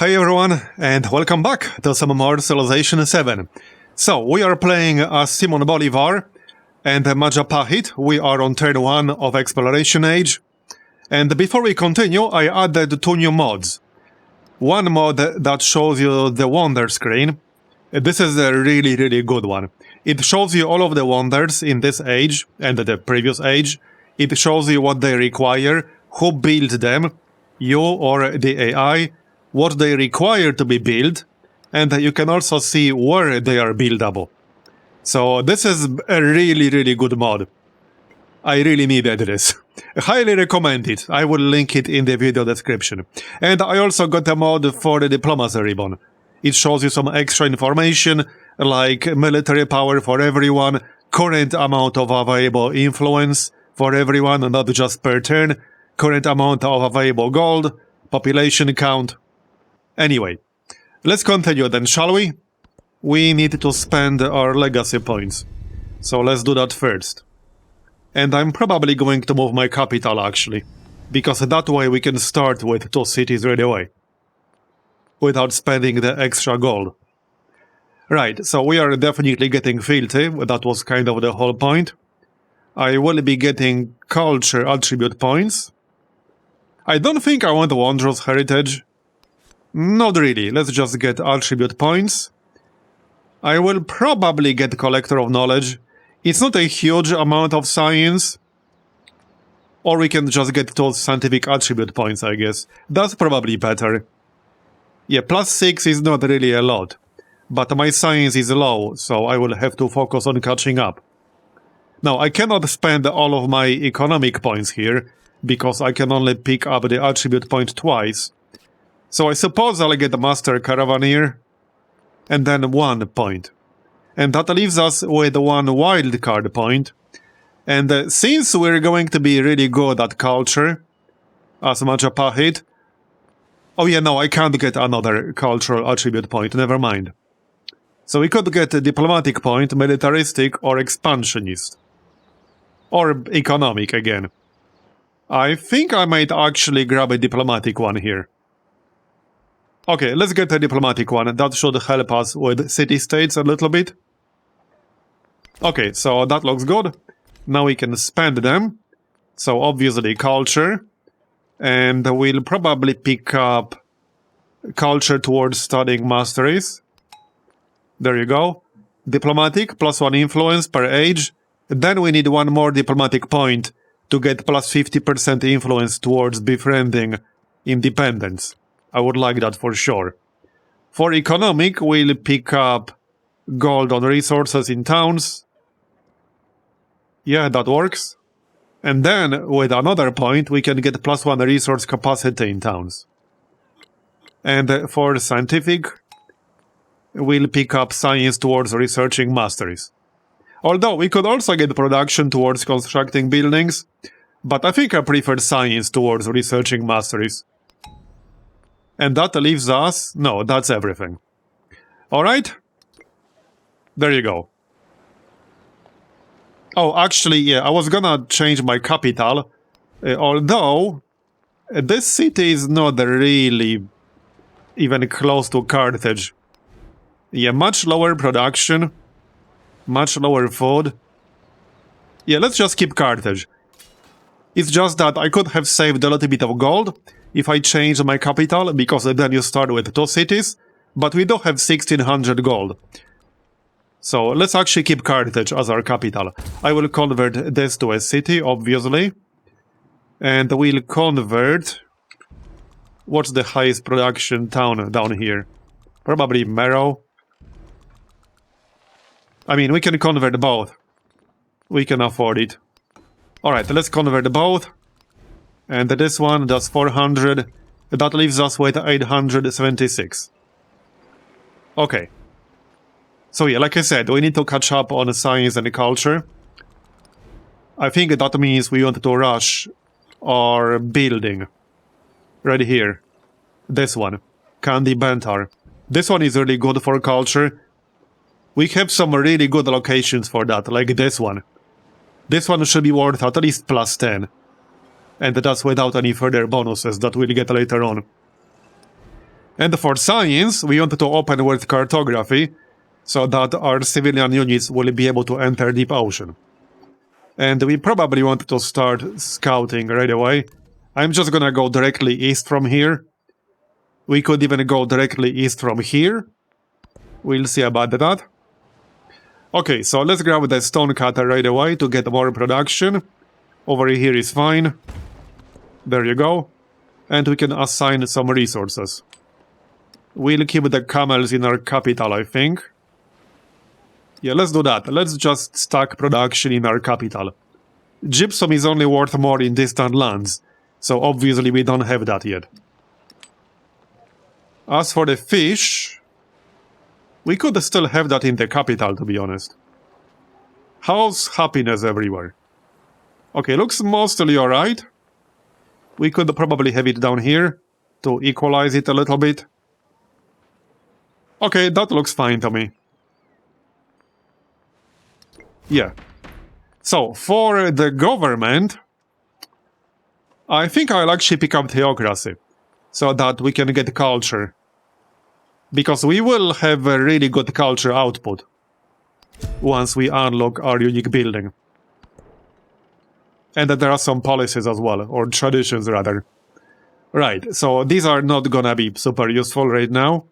Hey everyone, and welcome back to some more Civilization 7. So, we are playing as Simon Bolivar and Majapahit. We are on turn 1 of Exploration Age. And before we continue, I added 2 new mods. One mod that shows you the wonder screen. This is a really good one. It shows you all of the wonders in this age and the previous age. It shows you what they require, who built them, you or the AI, what they require to be built, and you can also see where they are buildable. So this is a really good mod. I really needed this. Highly recommend it. I will link it in the video description. And I also got a mod for the Diplomacy ribbon. It shows you some extra information, like military power for everyone, current amount of available influence for everyone, not just per turn, current amount of available gold, population count. Anyway, let's continue then, shall we? We need to spend our legacy points. So let's do that first. And I'm probably going to move my capital, actually. Because that way we can start with 2 cities right away. Without spending the extra gold. Right, so we are definitely getting filthy. That was kind of the whole point. I will be getting culture attribute points. I don't think I want Wondrous Heritage. Not really, let's just get attribute points. I will probably get Collector of Knowledge. It's not a huge amount of science. Or we can just get those scientific attribute points, I guess. That's probably better. Yeah, +6 is not really a lot. But my science is low, so I will have to focus on catching up. Now, I cannot spend all of my economic points here, because I can only pick up the attribute point twice. So I suppose I'll get the Master Caravaneer, and then 1 point. And that leaves us with 1 wildcard point. And since we're going to be really good at culture, as Majapahit... Oh yeah, no, I can't get another cultural attribute point, never mind. So we could get a diplomatic point, militaristic, or expansionist. Or economic again. I think I might actually grab a diplomatic one here. Okay, let's get a diplomatic one. That should help us with city-states a little bit. Okay, so that looks good. Now we can spend them. So obviously culture. And we'll probably pick up culture towards studying masteries. There you go. Diplomatic, +1 influence per age. Then we need 1 more diplomatic point to get +50% influence towards befriending independence. I would like that for sure. For economic, we'll pick up gold on resources in towns. Yeah, that works. And then, with another point, we can get +1 resource capacity in towns. And for scientific, we'll pick up science towards researching masteries. Although, we could also get production towards constructing buildings, but I think I prefer science towards researching masteries. And that leaves us... No, that's everything. Alright? There you go. Oh, actually, yeah, I was gonna change my capital. Although, this city is not really even close to Carthage. Yeah, much lower production. Much lower food. Yeah, let's just keep Carthage. It's just that I could have saved a little bit of gold if I changed my capital, because then you start with 2 cities, but we do have 1600 gold. So let's actually keep Carthage as our capital. I will convert this to a city, obviously. And we'll convert... What's the highest production town down here? Probably Merrow. I mean, we can convert both. We can afford it. Alright, let's convert both. And this one does 400. That leaves us with 876. Okay. So yeah, like I said, we need to catch up on science and culture. I think that means we want to rush our building. Right here. This one. Candy Bentar. This one is really good for culture. We have some really good locations for that, like this one. This one should be worth at least +10. And that's without any further bonuses that we'll get later on. And for science, we wanted to open with cartography, so that our civilian units will be able to enter deep ocean. And we probably want to start scouting right away. I'm just gonna go directly east from here. We could even go directly east from here. We'll see about that. Okay, so let's grab the stone cutter right away to get more production. Over here is fine. There you go. And we can assign some resources. We'll keep the camels in our capital, I think. Yeah, let's do that. Let's just stack production in our capital. Gypsum is only worth more in distant lands, so obviously we don't have that yet. As for the fish, we could still have that in the capital, to be honest. How's happiness everywhere? Okay, looks mostly alright. We could probably have it down here to equalize it a little bit. Okay, that looks fine to me. Yeah. So, for the government, I think I'll actually pick up theocracy, so that we can get culture. Because we will have a really good culture output once we unlock our unique building. And there are some policies as well, or traditions rather. Right, so these are not gonna be super useful right now,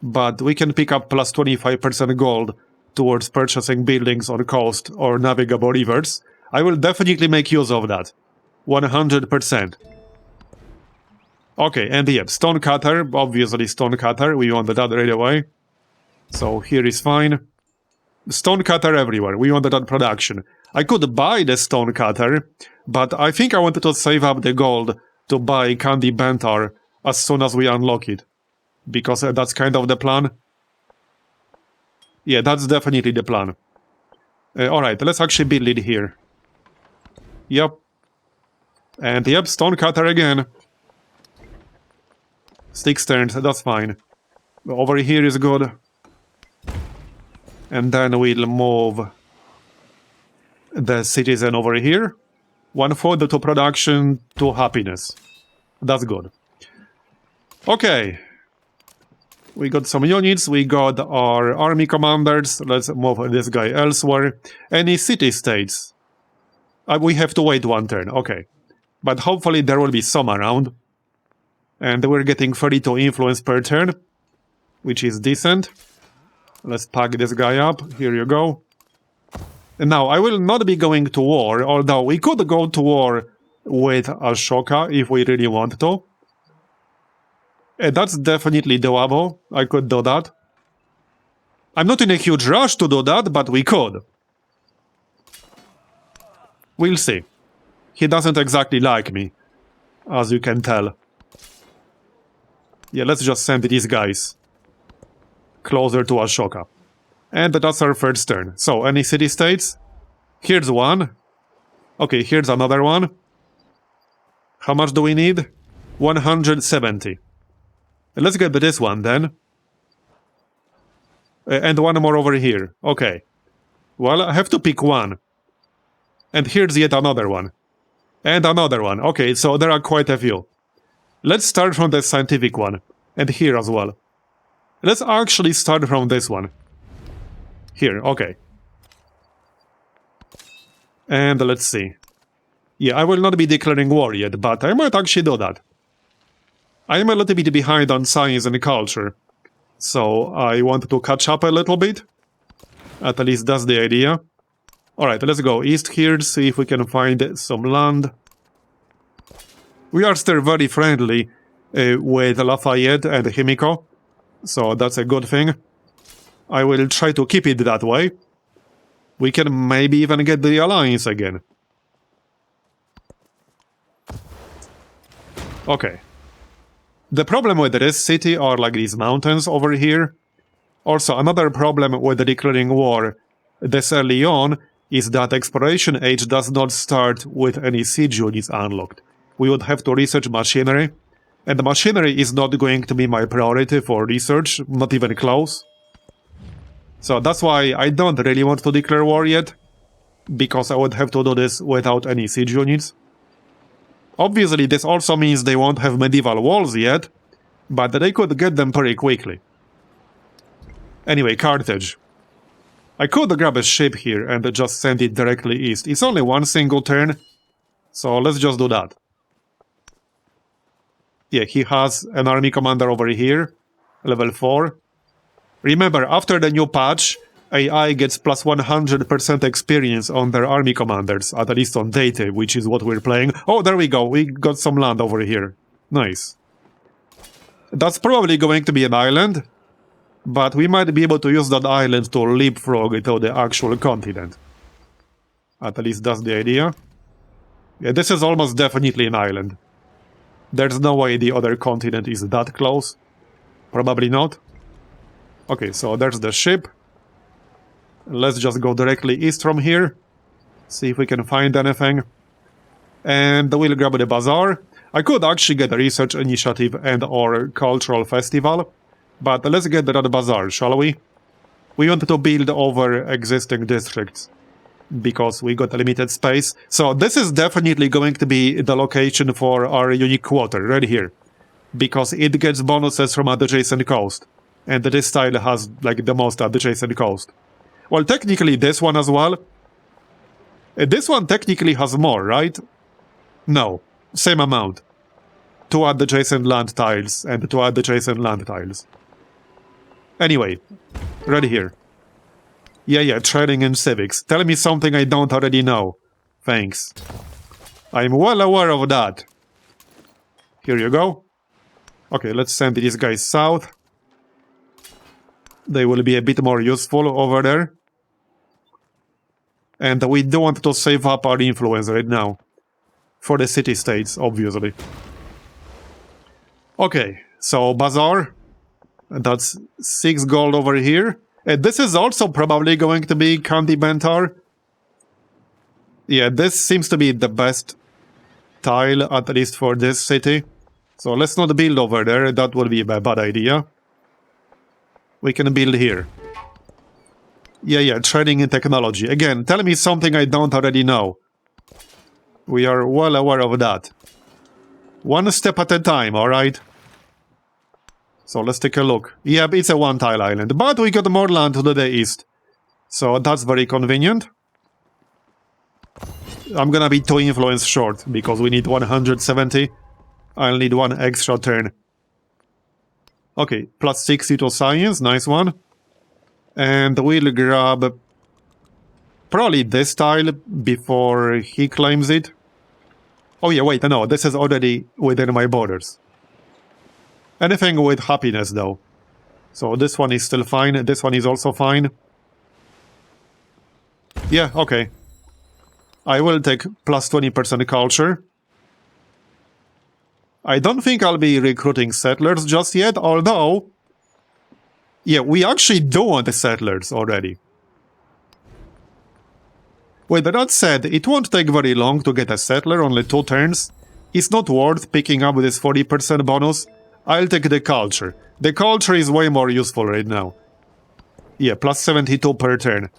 but we can pick up plus 25% gold towards purchasing buildings on coast or navigable rivers. I will definitely make use of that. 100%. Okay, and yeah, stone cutter, obviously stone cutter, we want that right away. So here is fine. Stone cutter everywhere, we want that production. I could buy the stone cutter, but I think I wanted to save up the gold to buy Candy Bentar as soon as we unlock it. Because that's kind of the plan. Yeah, that's definitely the plan. Alright, let's actually build it here. Yep. And yep, stone cutter again. 6 turns, that's fine. Over here is good. And then we'll move the citizen over here. 1/4 to production, to happiness. That's good. Okay. We got some units, we got our army commanders. Let's move this guy elsewhere. Any city-states? We have to wait 1 turn, okay. But hopefully there will be some around. And we're getting 32 influence per turn, which is decent. Let's pack this guy up. Here you go. And now, I will not be going to war, although we could go to war with Ashoka if we really want to. That's definitely doable. I could do that. I'm not in a huge rush to do that, but we could. We'll see. He doesn't exactly like me, as you can tell. Yeah, let's just send these guys closer to Ashoka. And that's our first turn. So, any city-states? Here's one. Okay, here's another one. How much do we need? 170. Let's get this one then. And one more over here. Okay. Well, I have to pick one. And here's yet another one. And another one. Okay, so there are quite a few. Let's start from the scientific one. And here as well. Let's actually start from this one. Here, okay. And let's see. Yeah, I will not be declaring war yet, but I might actually do that. I am a little bit behind on science and culture, so I want to catch up a little bit. At least that's the idea. Alright, let's go east here, see if we can find some land. We are still very friendly with Lafayette and Himiko, so that's a good thing. I will try to keep it that way. We can maybe even get the alliance again. Okay. The problem with this city are like these mountains over here. Also, another problem with declaring war this early on is that exploration age does not start with any siege units unlocked. We would have to research machinery, and the machinery is not going to be my priority for research, not even close. So that's why I don't really want to declare war yet, because I would have to do this without any siege units. Obviously, this also means they won't have medieval walls yet, But they could get them pretty quickly. Anyway, Carthage. I could grab a ship here and just send it directly east. It's only one single turn, so let's just do that. Yeah, he has an army commander over here, level 4. Remember, after the new patch, AI gets plus 100% experience on their army commanders, at least on Deity, which is what we're playing. Oh, there we go, we got some land over here. Nice. That's probably going to be an island, but we might be able to use that island to leapfrog to the actual continent. At least that's the idea. Yeah, this is almost definitely an island. There's no way the other continent is that close. Probably not. Okay, so there's the ship. Let's just go directly east from here. See if we can find anything. And we'll grab the bazaar. I could actually get a research initiative and or cultural festival. But let's get that bazaar, shall we? We want to build over existing districts. Because we got a limited space. So this is definitely going to be the location for our unique quarter, right here. Because it gets bonuses from adjacent coast. And this tile has, like, the most adjacent coast. Well, technically this one as well. This one technically has more, right? No. Same amount. 2 adjacent land tiles and 2 adjacent land tiles. Anyway. Right here. Yeah, trading and civics. Tell me something I don't already know. Thanks. I'm well aware of that. Here you go. Okay, let's send these guys south. They will be a bit more useful over there. And we do want to save up our influence right now. For the city-states, obviously. Okay, so Bazaar. That's 6 gold over here. This is also probably going to be Kandi Bentar. Yeah, this seems to be the best tile, at least for this city. So let's not build over there, that would be a bad idea. We can build here. Yeah, trading in technology. Again, tell me something I don't already know. We are well aware of that. One step at a time, alright? So let's take a look. Yeah, it's a one-tile island, but we got more land to the east. So that's very convenient. I'm gonna be 2 influence short, because we need 170. I'll need 1 extra turn. Okay, plus 60 to science, nice one. And we'll grab probably this tile before he claims it. Oh yeah, wait, no, this is already within my borders. Anything with happiness, though. So this one is still fine, this one is also fine. Yeah, okay. I will take plus 20% culture. I don't think I'll be recruiting settlers just yet, although... Yeah, we actually do want the settlers already. With that said, it won't take very long to get a settler, only 2 turns. It's not worth picking up this 40% bonus. I'll take the culture. The culture is way more useful right now. Yeah, plus 72 per turn.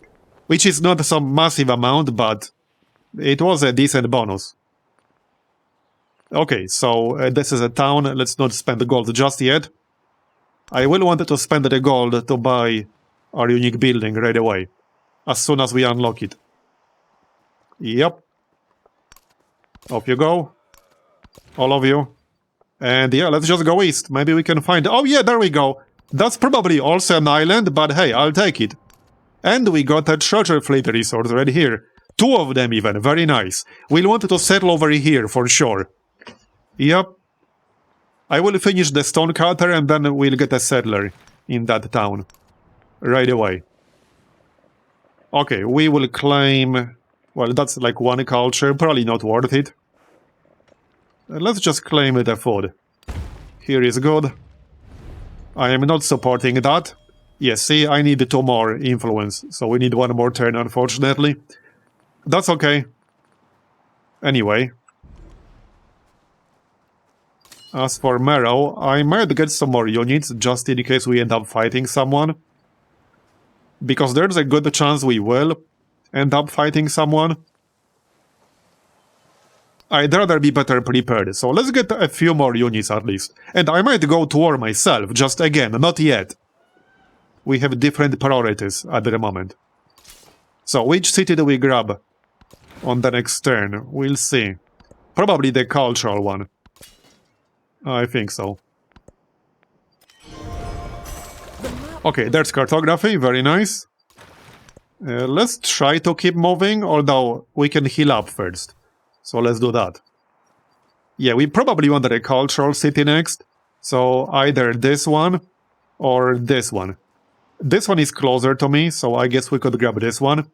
Which is not some massive amount, but it was a decent bonus. Okay, so this is a town. Let's not spend the gold just yet. I will want to spend the gold to buy our unique building right away. As soon as we unlock it. Yep. Off you go. All of you. And yeah, let's just go east. Maybe we can find... Oh yeah, there we go. That's probably also an island, but hey, I'll take it. And we got a treasure fleet resource right here. 2 of them even, very nice. We'll want to settle over here for sure. Yep. I will finish the stonecutter and then we'll get a settler in that town. Right away. Okay, we will claim... Well, that's like 1 culture, probably not worth it. Let's just claim the food. Here is good. I am not supporting that. Yes, see, I need 2 more influence, so we need 1 more turn, unfortunately. That's okay. Anyway. As for Marrow, I might get some more units, just in case we end up fighting someone. Because there's a good chance we will end up fighting someone. I'd rather be better prepared, so let's get a few more units at least. And I might go to war myself, just again, not yet. We have different priorities at the moment. So, which city do we grab on the next turn? We'll see. Probably the cultural one. I think so. Okay, there's cartography, very nice. Let's try to keep moving, although we can heal up first. So let's do that. Yeah, we probably want a cultural city next. So either this one or this one. This one is closer to me, so I guess we could grab this one.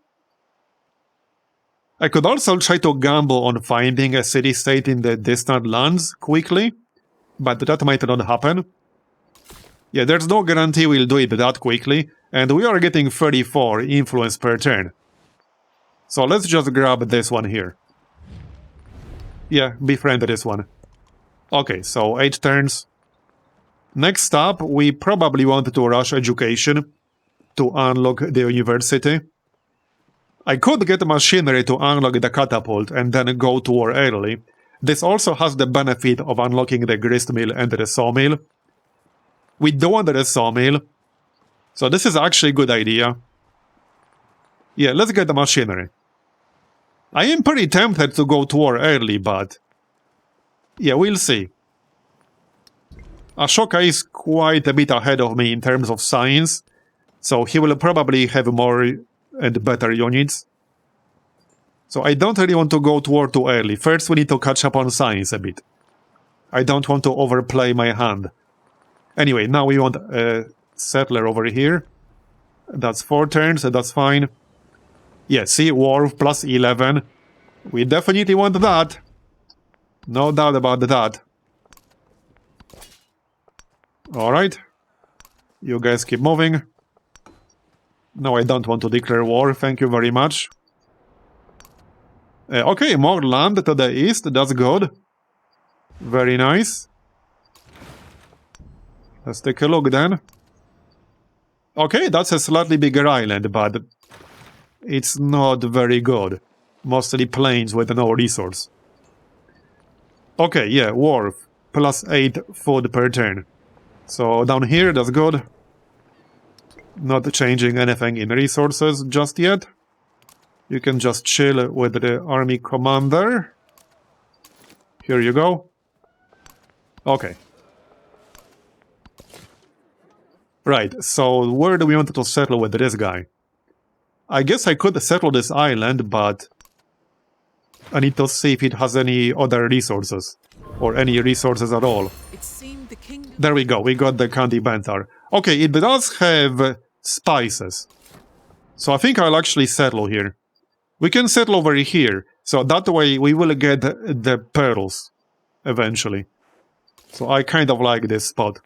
I could also try to gamble on finding a city-state in the distant lands quickly, but that might not happen. Yeah, there's no guarantee we'll do it that quickly, and we are getting 34 influence per turn. So let's just grab this one here. Yeah, befriend this one. Okay, so 8 turns. Next up, we probably want to rush education to unlock the university. I could get machinery to unlock the catapult and then go to war early. This also has the benefit of unlocking the grist mill and the sawmill. We don't want the sawmill, so this is actually a good idea. Yeah, let's get the machinery. I am pretty tempted to go to war early, but... yeah, we'll see. Ashoka is quite a bit ahead of me in terms of science, so he will probably have more and better units. So I don't really want to go to war too early. First we need to catch up on science a bit. I don't want to overplay my hand. Anyway, now we want a settler over here. That's 4 turns, so that's fine. Yeah, see, war plus 11. We definitely want that. No doubt about that. Alright. You guys keep moving. No, I don't want to declare war, thank you very much. Okay, more land to the east, that's good. Very nice. Let's take a look then. Okay, that's a slightly bigger island, but it's not very good. Mostly plains with no resource. Okay, yeah, wharf. Plus 8 food per turn. So down here, that's good. Not changing anything in resources just yet. You can just chill with the army commander. Here you go. Okay. Right, so where do we want to settle with this guy? I guess I could settle this island, but I need to see if it has any other resources. Or any resources at all. There we go, we got the candy banter. Okay, it does have spices. So I think I'll actually settle here. We can settle over here, so that way we will get the pearls eventually. So I kind of like this spot.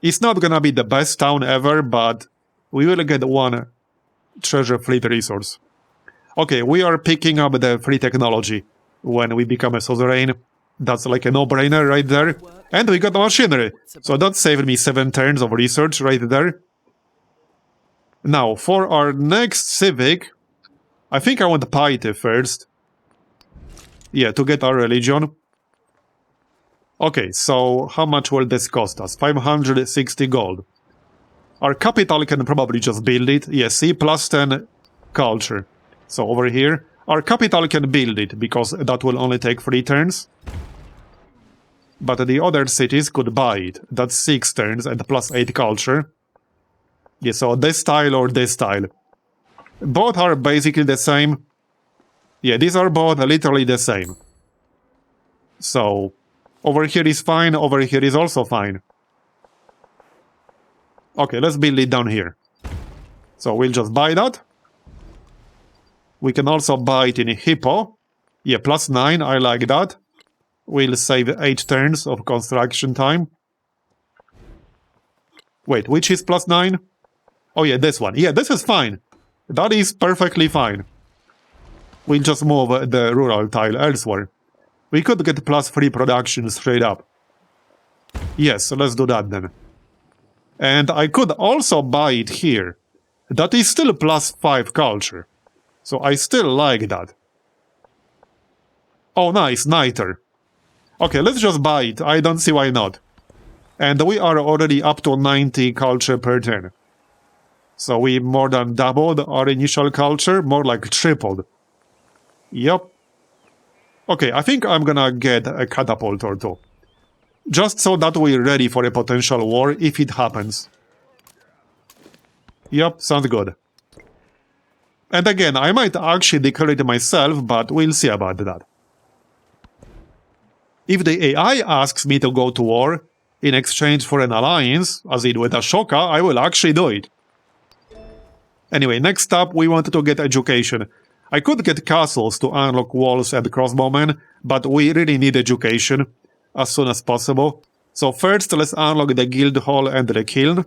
It's not gonna be the best town ever, but we will get one treasure fleet resource. Okay, we are picking up the free technology when we become a suzerain. That's like a no-brainer right there. And we got the machinery, so that saved me 7 turns of research right there. Now, for our next civic, I think I want piety first. Yeah, to get our religion. Okay, so how much will this cost us? 560 gold. Our capital can probably just build it. Yes, see, plus 10 culture. So over here, our capital can build it, because that will only take 3 turns. But the other cities could buy it. That's 6 turns and plus 8 culture. Yeah, so this style or this style. Both are basically the same. Yeah, these are both literally the same. So, over here is fine, over here is also fine. Okay, let's build it down here. So we'll just buy that. We can also buy it in Hippo. Yeah, plus 9, I like that. We'll save 8 turns of construction time. Wait, which is plus 9? Oh yeah, this one. Yeah, this is fine. That is perfectly fine. We'll just move the rural tile elsewhere. We could get plus 3 production straight up. Yes, so let's do that then. And I could also buy it here. That is still plus 5 culture. So I still like that. Oh, nice, Niter. Okay, let's just buy it. I don't see why not. And we are already up to 90 culture per turn. So we more than doubled our initial culture, more like tripled. Yep. Okay, I think I'm gonna get a catapult or two. Just so that we're ready for a potential war if it happens. Yep, sounds good. And again, I might actually declare it myself, but we'll see about that. If the AI asks me to go to war in exchange for an alliance, as it with Ashoka, I will actually do it. Anyway, next up, we wanted to get education. I could get castles to unlock walls and crossbowmen, but we really need education as soon as possible. So first, let's unlock the guild hall and the kiln,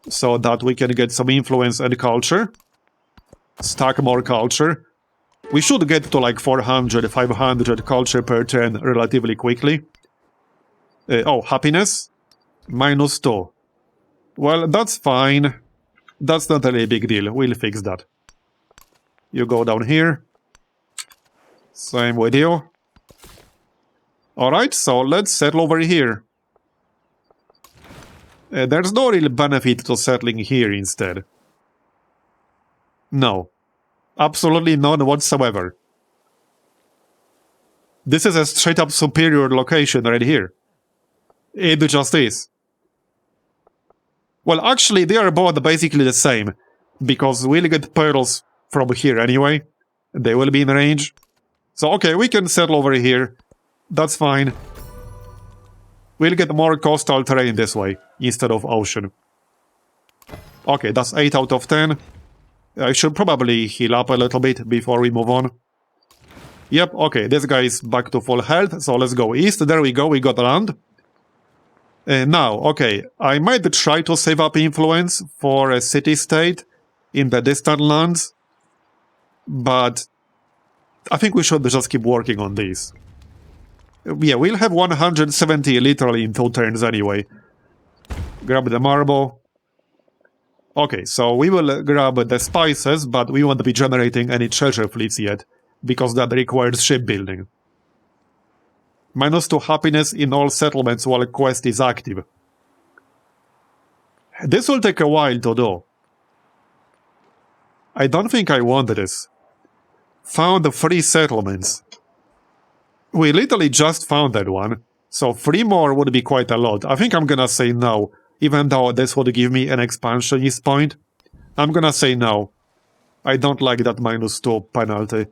so that we can get some influence and culture. Stack more culture. We should get to like 400, 500 culture per turn relatively quickly. Oh, happiness? -2. Well, that's fine. That's not really a big deal. We'll fix that. You go down here. Same with you. Alright, so let's settle over here. There's no real benefit to settling here instead. No. Absolutely none whatsoever. This is a straight-up superior location right here. It just is. Well, actually, they are both basically the same, because we'll get pearls from here anyway. They will be in range. So, okay, we can settle over here. That's fine. We'll get more coastal terrain this way, instead of ocean. Okay, that's 8 out of 10. I should probably heal up a little bit before we move on. Yep, okay, this guy is back to full health, so let's go east. There we go, we got land. Now, okay, I might try to save up influence for a city-state in the distant lands, but I think we should just keep working on these. Yeah, we'll have 170 literally in 2 turns anyway. Grab the marble. Okay, so we will grab the spices, but we won't be generating any treasure fleets yet, because that requires shipbuilding. -2 happiness in all settlements while quest is active. This will take a while to do. I don't think I want this. Found 3 settlements. We literally just found that one, so 3 more would be quite a lot. I think I'm gonna say no, even though this would give me an expansionist point. I'm gonna say no. I don't like that -2 penalty.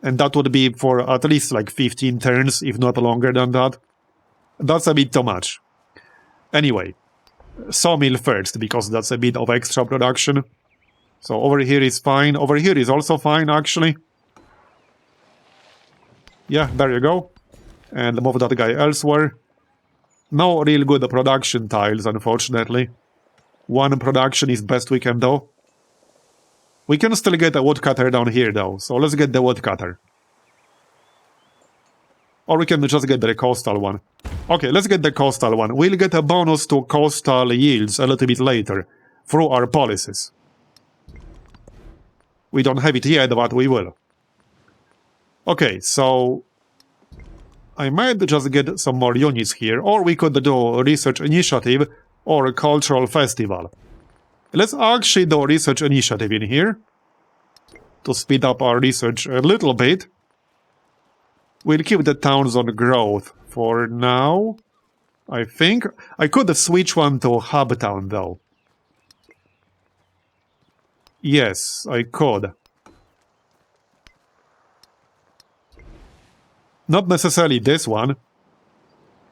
And that would be for at least like 15 turns, if not longer than that. That's a bit too much. Anyway, sawmill first, because that's a bit of extra production. So over here is fine. Over here is also fine, actually. Yeah, there you go. And move that guy elsewhere. No real good production tiles, unfortunately. 1 production is best we can do. We can still get a woodcutter down here, though, so let's get the woodcutter. Or we can just get the coastal one. Okay, let's get the coastal one. We'll get a bonus to coastal yields a little bit later, through our policies. We don't have it yet, but we will. Okay, so I might just get some more units here, or we could do research initiative or cultural festival. Let's actually do research initiative in here to speed up our research a little bit. We'll keep the towns on growth for now, I think. I could switch one to hub town though. Yes, I could. Not necessarily this one.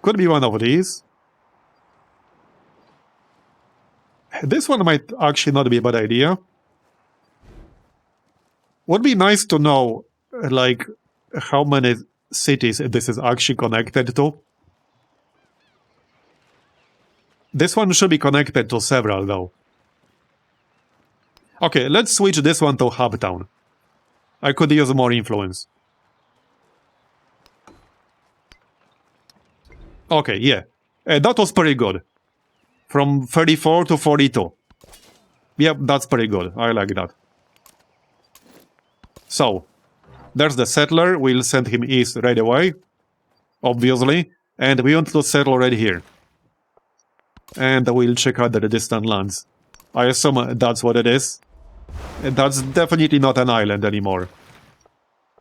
Could be one of these. This one might actually not be a bad idea. Would be nice to know, like, how many cities this is actually connected to. This one should be connected to several, though. Okay, let's switch this one to hub town. I could use more influence. Okay, yeah. That was pretty good. From 34 to 42. Yep, that's pretty good. I like that. So, There's the settler. We'll send him east right away, obviously. And we want to settle right here. And we'll check out the distant lands. I assume that's what it is. That's definitely not an island anymore.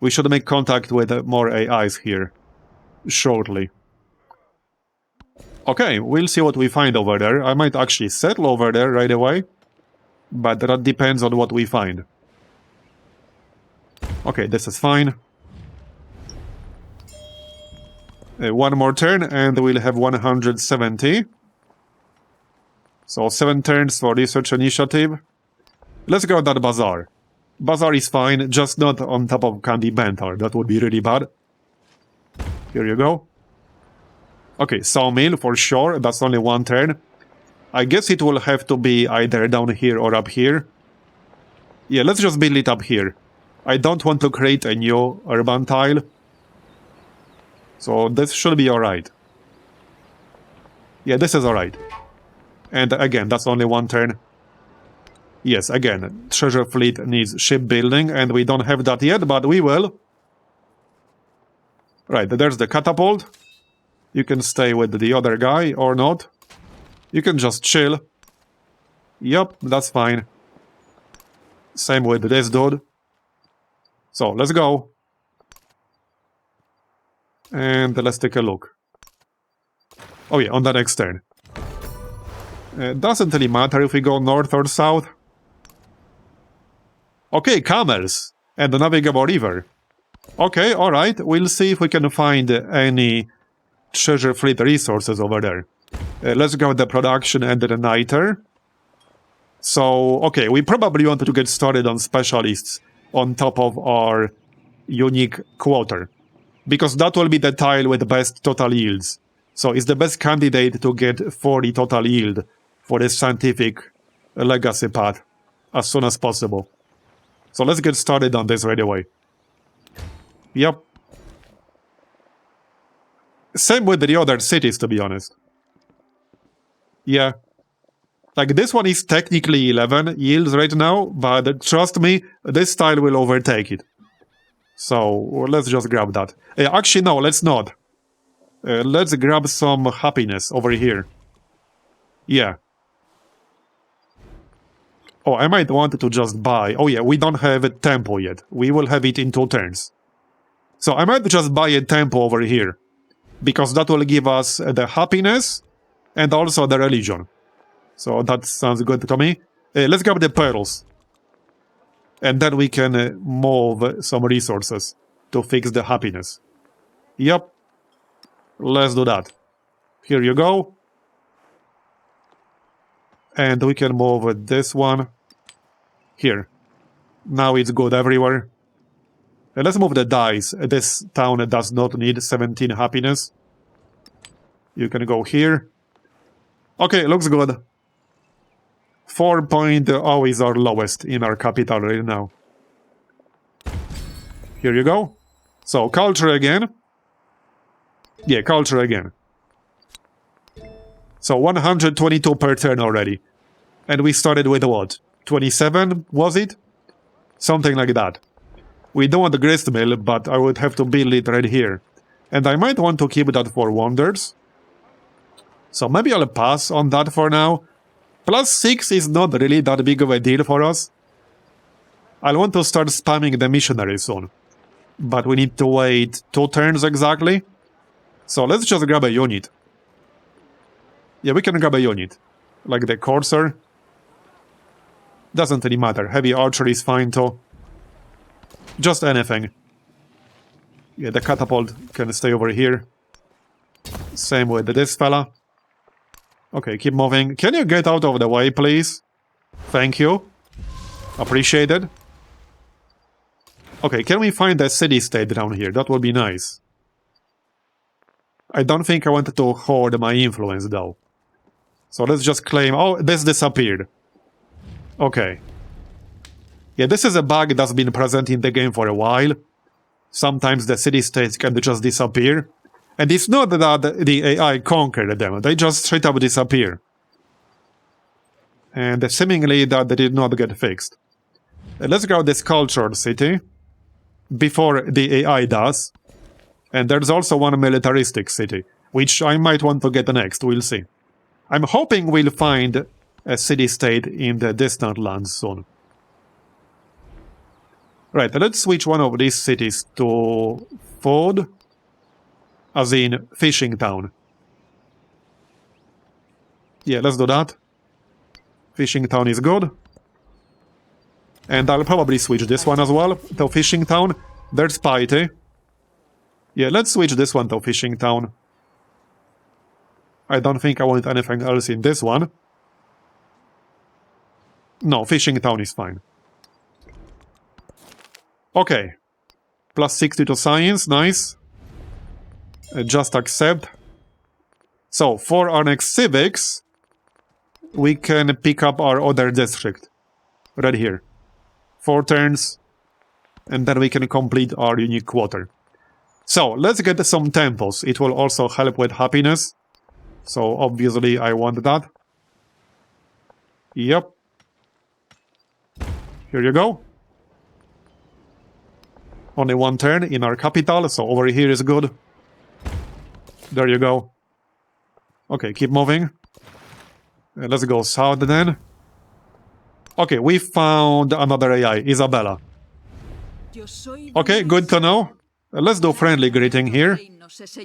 We should make contact with more AIs here shortly. Okay, we'll see what we find over there. I might actually settle over there right away, but that depends on what we find. Okay, this is fine. One more turn and we'll have 170. So 7 turns for research initiative. Let's go that bazaar. Bazaar is fine, just not on top of Candy Bantar. That would be really bad. Here you go. Okay, sawmill for sure. That's only 1 turn. I guess it will have to be either down here or up here. Yeah, let's just build it up here. I don't want to create a new urban tile. So this should be alright. Yeah, this is alright. And again, that's only 1 turn. Yes, again, treasure fleet needs shipbuilding, and we don't have that yet, but we will. Right, there's the catapult. You can stay with the other guy, or not. You can just chill. Yup, that's fine. Same with this dude. So, let's go. And let's take a look. Oh yeah, on the next turn. Doesn't really matter if we go north or south. Okay, camels. And the navigable river. Okay, alright. We'll see if we can find any treasure fleet resources over there. Let's go with the production and the niter. So, okay, we probably wanted to get started on specialists on top of our unique quarter. Because that will be the tile with the best total yields. So it's the best candidate to get 40 total yield for the scientific legacy path as soon as possible. So let's get started on this right away. Yep. Same with the other cities, to be honest. Yeah. Like, this one is technically 11 yields right now, but trust me, this tile will overtake it. So, let's just grab that. Actually, no, let's not. Let's grab some happiness over here. Yeah. Oh, I might want to just buy... Oh yeah, we don't have a tempo yet. We will have it in 2 turns. So I might just buy a tempo over here. Because that will give us the happiness and also the religion. So that sounds good to me. Let's grab the pearls. And then we can move some resources to fix the happiness. Yep. Let's do that. Here you go. And we can move this one. Here. Now it's good everywhere. And let's move the dice. This town does not need 17 happiness. You can go here. Okay, looks good. 4.0 is our lowest in our capital right now. Here you go. So, culture again. Yeah, culture again. So, 122 per turn already. And we started with what? 27, was it? Something like that. We don't want the grist mill, but I would have to build it right here. And I might want to keep that for wonders. So maybe I'll pass on that for now. +6 is not really that big of a deal for us. I'll want to start spamming the missionary soon. But we need to wait 2 turns exactly. So let's just grab a unit. Yeah, we can grab a unit. Like the Corsair. Doesn't really matter. Heavy archery is fine too. Just anything. Yeah, the catapult can stay over here. Same with this fella. Okay, keep moving. Can you get out of the way, please? Thank you. Appreciate it. Okay, can we find a city-state down here? That would be nice. I don't think I wanted to hoard my influence, though. So let's just claim... Oh, this disappeared. Okay. Yeah, this is a bug that's been present in the game for a while. Sometimes the city-states can just disappear. And it's not that the AI conquered them, they just straight up disappear. And seemingly that they did not get fixed. Let's grab this cultured city. before the AI does. And there's also one militaristic city, which I might want to get next, we'll see. I'm hoping we'll find a city-state in the distant lands soon. Right, let's switch one of these cities to food, as in fishing town. Yeah, let's do that. Fishing town is good. And I'll probably switch this one as well to fishing town. There's piety. Yeah, let's switch this one to fishing town. I don't think I want anything else in this one. No, fishing town is fine. Okay. Plus 60 to science, nice. Just accept. So, for our next civics, we can pick up our other district. Right here. 4 turns. And then we can complete our unique quarter. So, let's get some temples. It will also help with happiness. So, obviously, I want that. Yep. Here you go. Only 1 turn in our capital, so over here is good. There you go. Okay, keep moving. Let's go south then. Okay, we found another AI, Isabella. Okay, good to know. Let's do friendly greeting here.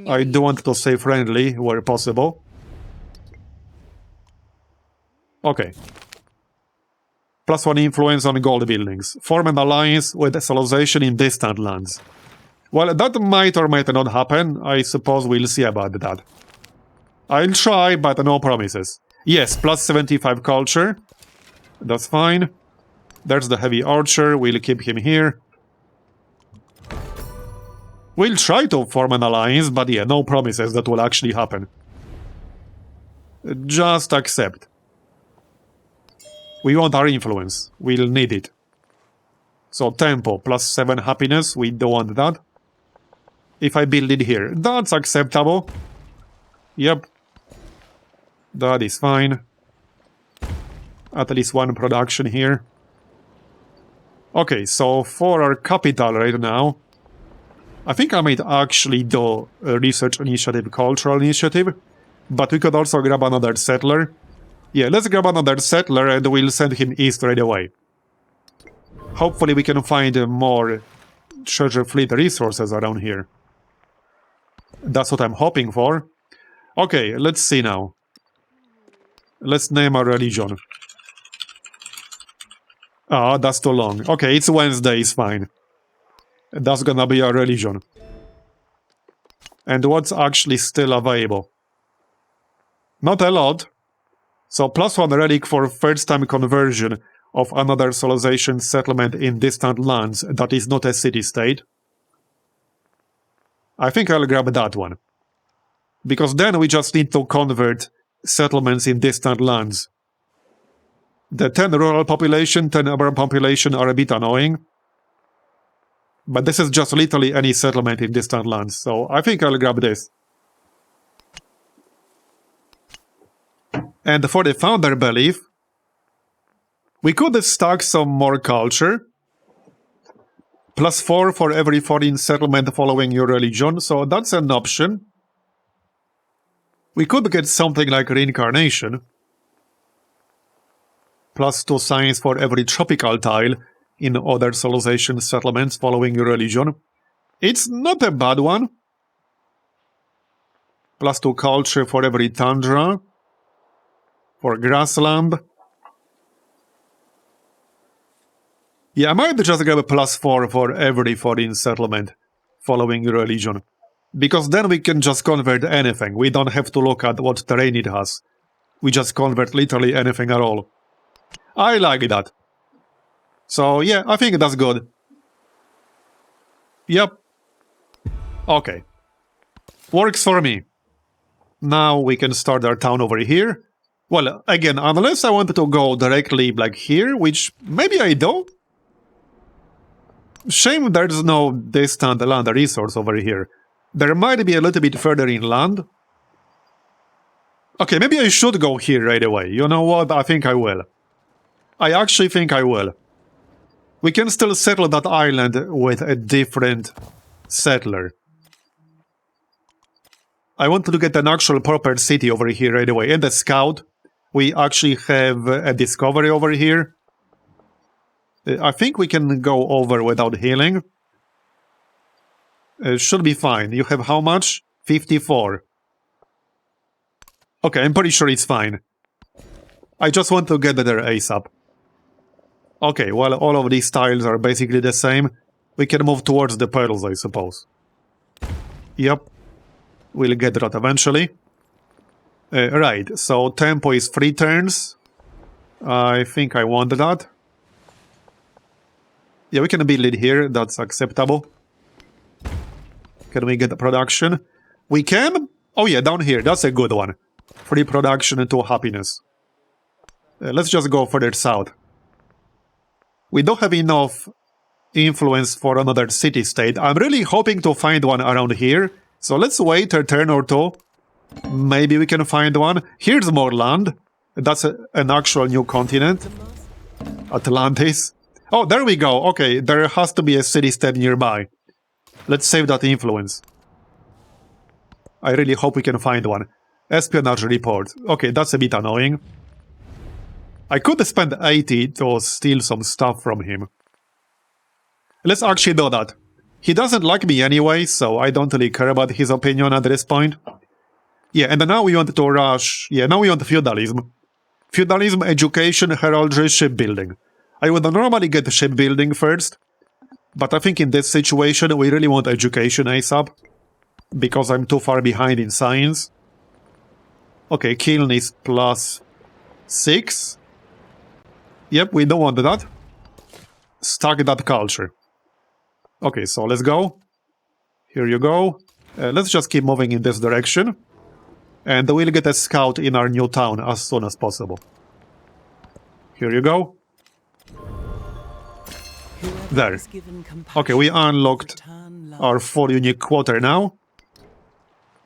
I do want to say friendly where possible. Okay. +1 influence on gold buildings. Form an alliance with civilization in distant lands. Well, that might or might not happen. I suppose we'll see about that. I'll try, but no promises. Yes, +75 culture. That's fine. There's the heavy archer. We'll keep him here. We'll try to form an alliance, but yeah, no promises that will actually happen. Just accept. We want our influence. We'll need it. So tempo, +7 happiness. We don't want that. If I build it here, that's acceptable. Yep. That is fine. At least 1 production here. Okay, so for our capital right now, I think I might actually do a research initiative, cultural initiative, but we could also grab another settler. Yeah, let's grab another settler and we'll send him east right away. Hopefully we can find more treasure fleet resources around here. That's what I'm hoping for. Okay, let's see now. Let's name our religion. Ah, that's too long. Okay, it's Wednesday, it's fine. That's gonna be our religion. And what's actually still available? Not a lot. So +1 relic for first-time conversion of another civilization settlement in distant lands that is not a city-state. I think I'll grab that one. Because then we just need to convert settlements in distant lands. The 10 rural population, 10 urban population are a bit annoying. But this is just literally any settlement in distant lands, so I think I'll grab this. And for the founder belief, we could stack some more culture. +4 for every foreign settlement following your religion, so that's an option. We could get something like reincarnation. +2 science for every tropical tile in other civilization settlements following your religion. It's not a bad one. +2 culture for every tundra. For grassland. Yeah, I might just grab a +4 for every foreign settlement following your religion. Because then we can just convert anything. We don't have to look at what terrain it has. We just convert literally anything at all. I like that. So yeah, I think that's good. Yep. Okay. Works for me. Now we can start our town over here. Well, again, unless I wanted to go directly like here, which maybe I do. Shame there's no distant land resource over here. There might be a little bit further inland. Okay, maybe I should go here right away. You know what? I think I will. I actually think I will. We can still settle that island with a different settler. I want to get an actual proper city over here right away. And the scout. We actually have a discovery over here. I think we can go over without healing. Should be fine. You have how much? 54. Okay, I'm pretty sure it's fine. I just want to get there ASAP. Okay, well, all of these tiles are basically the same. We can move towards the pearls, I suppose. Yep. We'll get that eventually. Right, so tempo is 3 turns. I think I want that. Yeah, we can build it here. That's acceptable. Can we get the production? We can? Oh yeah, down here. That's a good one. 3 production and 2 happiness. Let's just go further south. We don't have enough influence for another city-state. I'm really hoping to find one around here. So let's wait a turn or 2. Maybe we can find one. Here's more land. That's an actual new continent. Atlantis. Oh, there we go. Okay, there has to be a city-state nearby. Let's save that influence. I really hope we can find one. Espionage report. Okay, that's a bit annoying. I could spend 80 to steal some stuff from him. Let's actually do that. He doesn't like me anyway, so I don't really care about his opinion at this point. Yeah, and now we want to rush... Yeah, now we want feudalism. Feudalism, education, heraldry, shipbuilding. I would normally get shipbuilding first, but I think in this situation we really want education ASAP, because I'm too far behind in science. Okay, kiln is plus 6. Yep, we don't want that. Stack that culture. Okay, so let's go. Here you go. Let's just keep moving in this direction. And we'll get a scout in our new town as soon as possible. Here you go. There. Okay, we unlocked our full unique quarter now.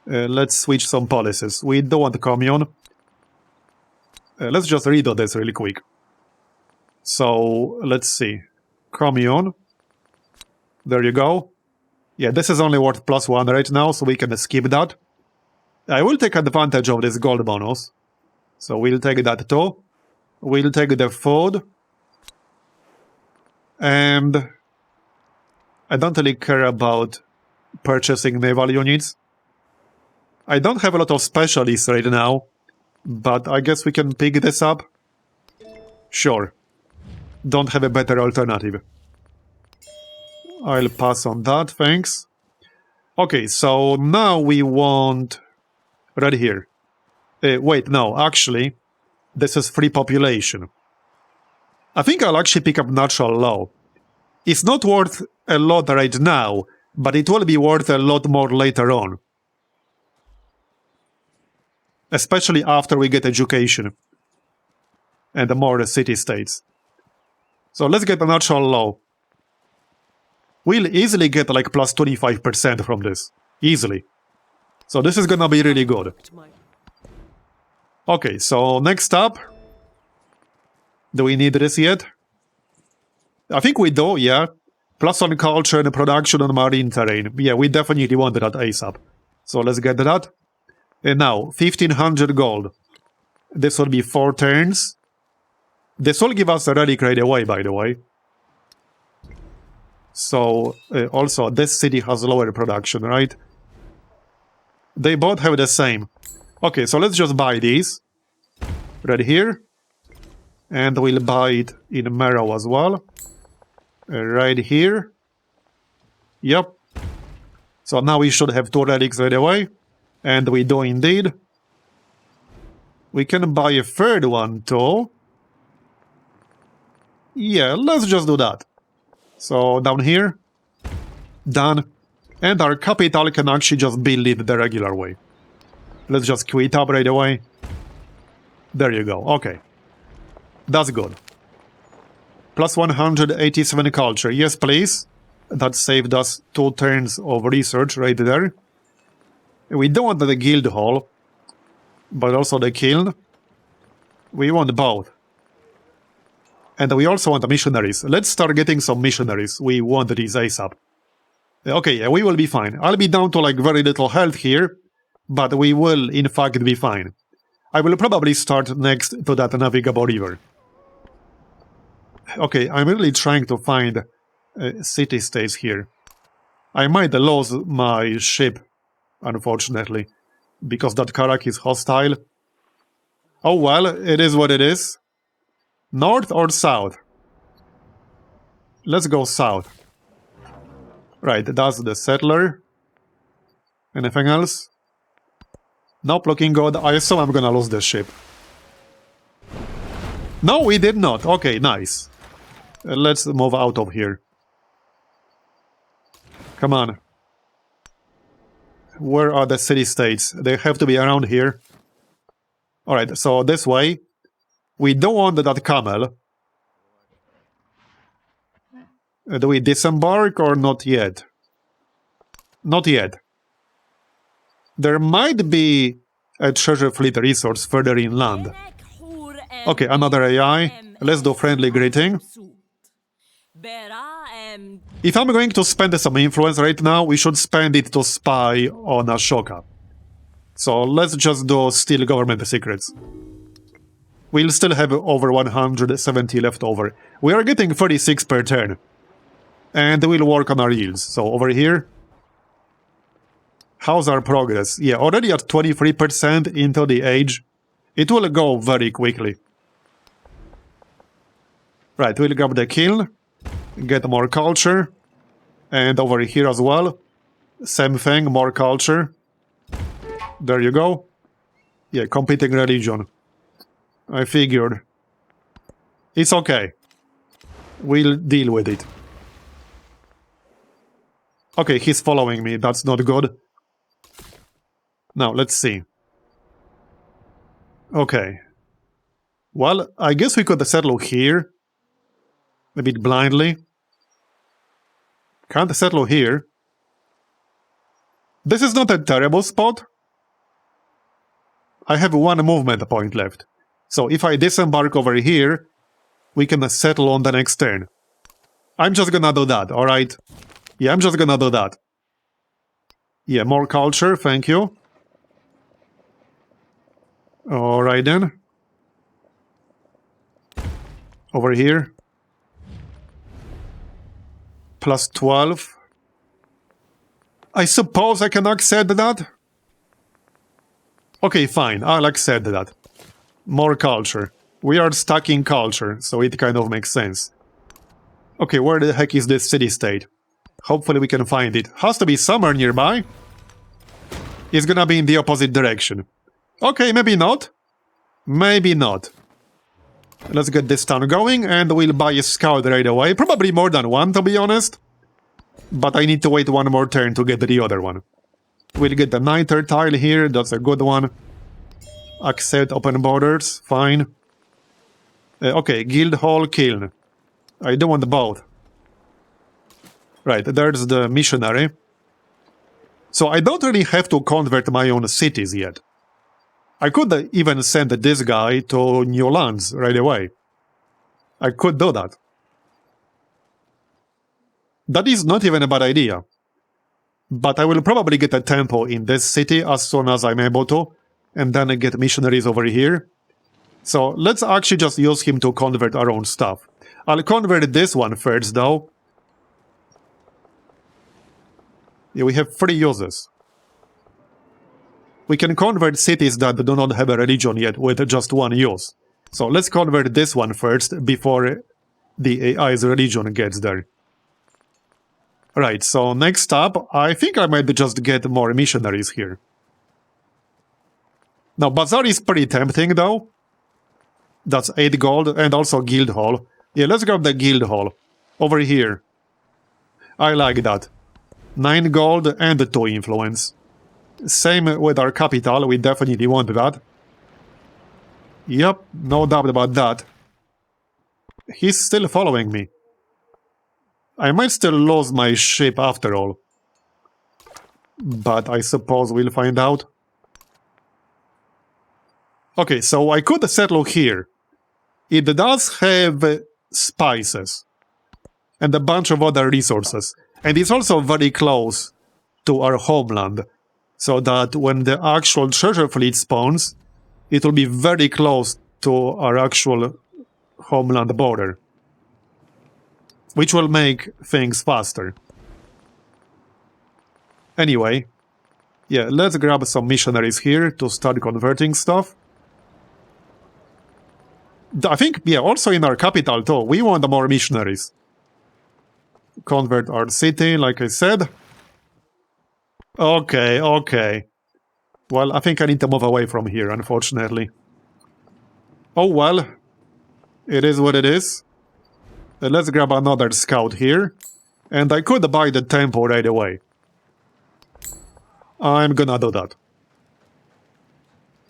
Let's switch some policies. We don't want commune. Let's just redo this really quick. So, let's see. Commune. There you go. Yeah, this is only worth +1 right now, so we can skip that. I will take advantage of this gold bonus. So we'll take that too. We'll take the food. And I don't really care about purchasing naval units. I don't have a lot of specialists right now, but I guess we can pick this up. Sure. Don't have a better alternative. I'll pass on that, thanks. Okay, so now we want... right here. Wait, no, actually, this is free population. I think I'll actually pick up natural law. It's not worth a lot right now, but it will be worth a lot more later on. Especially after we get education. And more city-states. So let's get a natural law. We'll easily get like plus 25% from this. Easily. So this is gonna be really good. Okay, so next up. Do we need this yet? I think we do, yeah. Plus on culture and production on marine terrain. Yeah, we definitely want that ASAP. So let's get that. And now, 1500 gold. This will be 4 turns. This will give us a relic right away, by the way. So, also, this city has lower production, right? They both have the same. Okay, so let's just buy these. Right here. And we'll buy it in Marrow as well. Right here. Yep. So now we should have 2 relics right away. And we do indeed. We can buy a 3rd one too. Yeah, let's just do that. So down here. Done. And our capital can actually just build it the regular way. Let's just quit up right away. There you go. Okay. That's good. Plus 187 culture. Yes, please. That saved us 2 turns of research right there. We don't want the guild hall, but also the kiln. We want both. And we also want missionaries. Let's start getting some missionaries. We want these ASAP. Okay, yeah, we will be fine. I'll be down to like very little health here, but we will in fact be fine. I will probably start next to that navigable river. Okay, I'm really trying to find city-states here. I might lose my ship, unfortunately, because that Karak is hostile. Oh well, it is what it is. North or south? Let's go south. Right, that's the settler. Anything else? Nope, looking good. I assume I'm gonna lose this ship. No, we did not. Okay, nice. Let's move out of here. Come on. Where are the city-states? They have to be around here. Alright, so this way. We don't want that camel. Do we disembark or not yet? Not yet. There might be a treasure fleet resource further inland. Okay, another AI. Let's do friendly greeting. If I'm going to spend some influence right now, we should spend it to spy on Ashoka. So let's just do steal government secrets. We'll still have over 170 left over. We are getting 36 per turn. And we'll work on our yields. So over here. How's our progress? Yeah, already at 23% into the age. It will go very quickly. Right, we'll grab the kiln. Get more culture. And over here as well. Same thing, more culture. There you go. Yeah, competing religion. I figured. It's okay. We'll deal with it. Okay, he's following me. That's not good. Now, let's see. Okay. Well, I guess we could settle here. A bit blindly. Can't settle here. This is not a terrible spot. I have one movement point left. So if I disembark over here, we can settle on the next turn. I'm just gonna do that, alright? Yeah, I'm just gonna do that. Yeah, more culture, thank you. Alright then. Over here. Plus 12. I suppose I can accept that? Okay, fine, I'll accept that. More culture. We are stacking culture, so it kind of makes sense. Okay, where the heck is this city-state? Hopefully we can find it. Has to be somewhere nearby. It's gonna be in the opposite direction. Okay, maybe not. Maybe not. Let's get this town going, and we'll buy a scout right away. Probably more than one, to be honest. But I need to wait one more turn to get the other one. We'll get the niter tile here, that's a good one. Accept open borders, fine. Okay, guild hall, kiln. I don't want both. Right, there's the missionary. So I don't really have to convert my own cities yet. I could even send this guy to new lands right away. I could do that. That is not even a bad idea. But I will probably get a temple in this city as soon as I'm able to, and then get missionaries over here. So let's actually just use him to convert our own stuff. I'll convert this one first, though. Yeah, we have 3 uses. We can convert cities that do not have a religion yet with just 1 use. So let's convert this one first before the AI's religion gets there. Right, so next up, I think I might just get more missionaries here. Now, Bazaar is pretty tempting, though. That's 8 gold, and also Guild Hall. Yeah, let's grab the Guild Hall. Over here. I like that. 9 gold and 2 influence. Same with our capital, we definitely want that. Yep, no doubt about that. He's still following me. I might still lose my ship after all. But I suppose we'll find out. Okay, so I could settle here. It does have spices and a bunch of other resources. And it's also very close to our homeland, so that when the actual treasure fleet spawns, it will be very close to our actual homeland border, which will make things faster. Anyway, yeah, let's grab some missionaries here to start converting stuff. I think, yeah, also in our capital too, we want more missionaries. Convert our city, like I said. Okay, okay. Well, I think I need to move away from here, unfortunately. Oh well, it is what it is. Let's grab another scout here. And I could buy the temple right away. I'm gonna do that.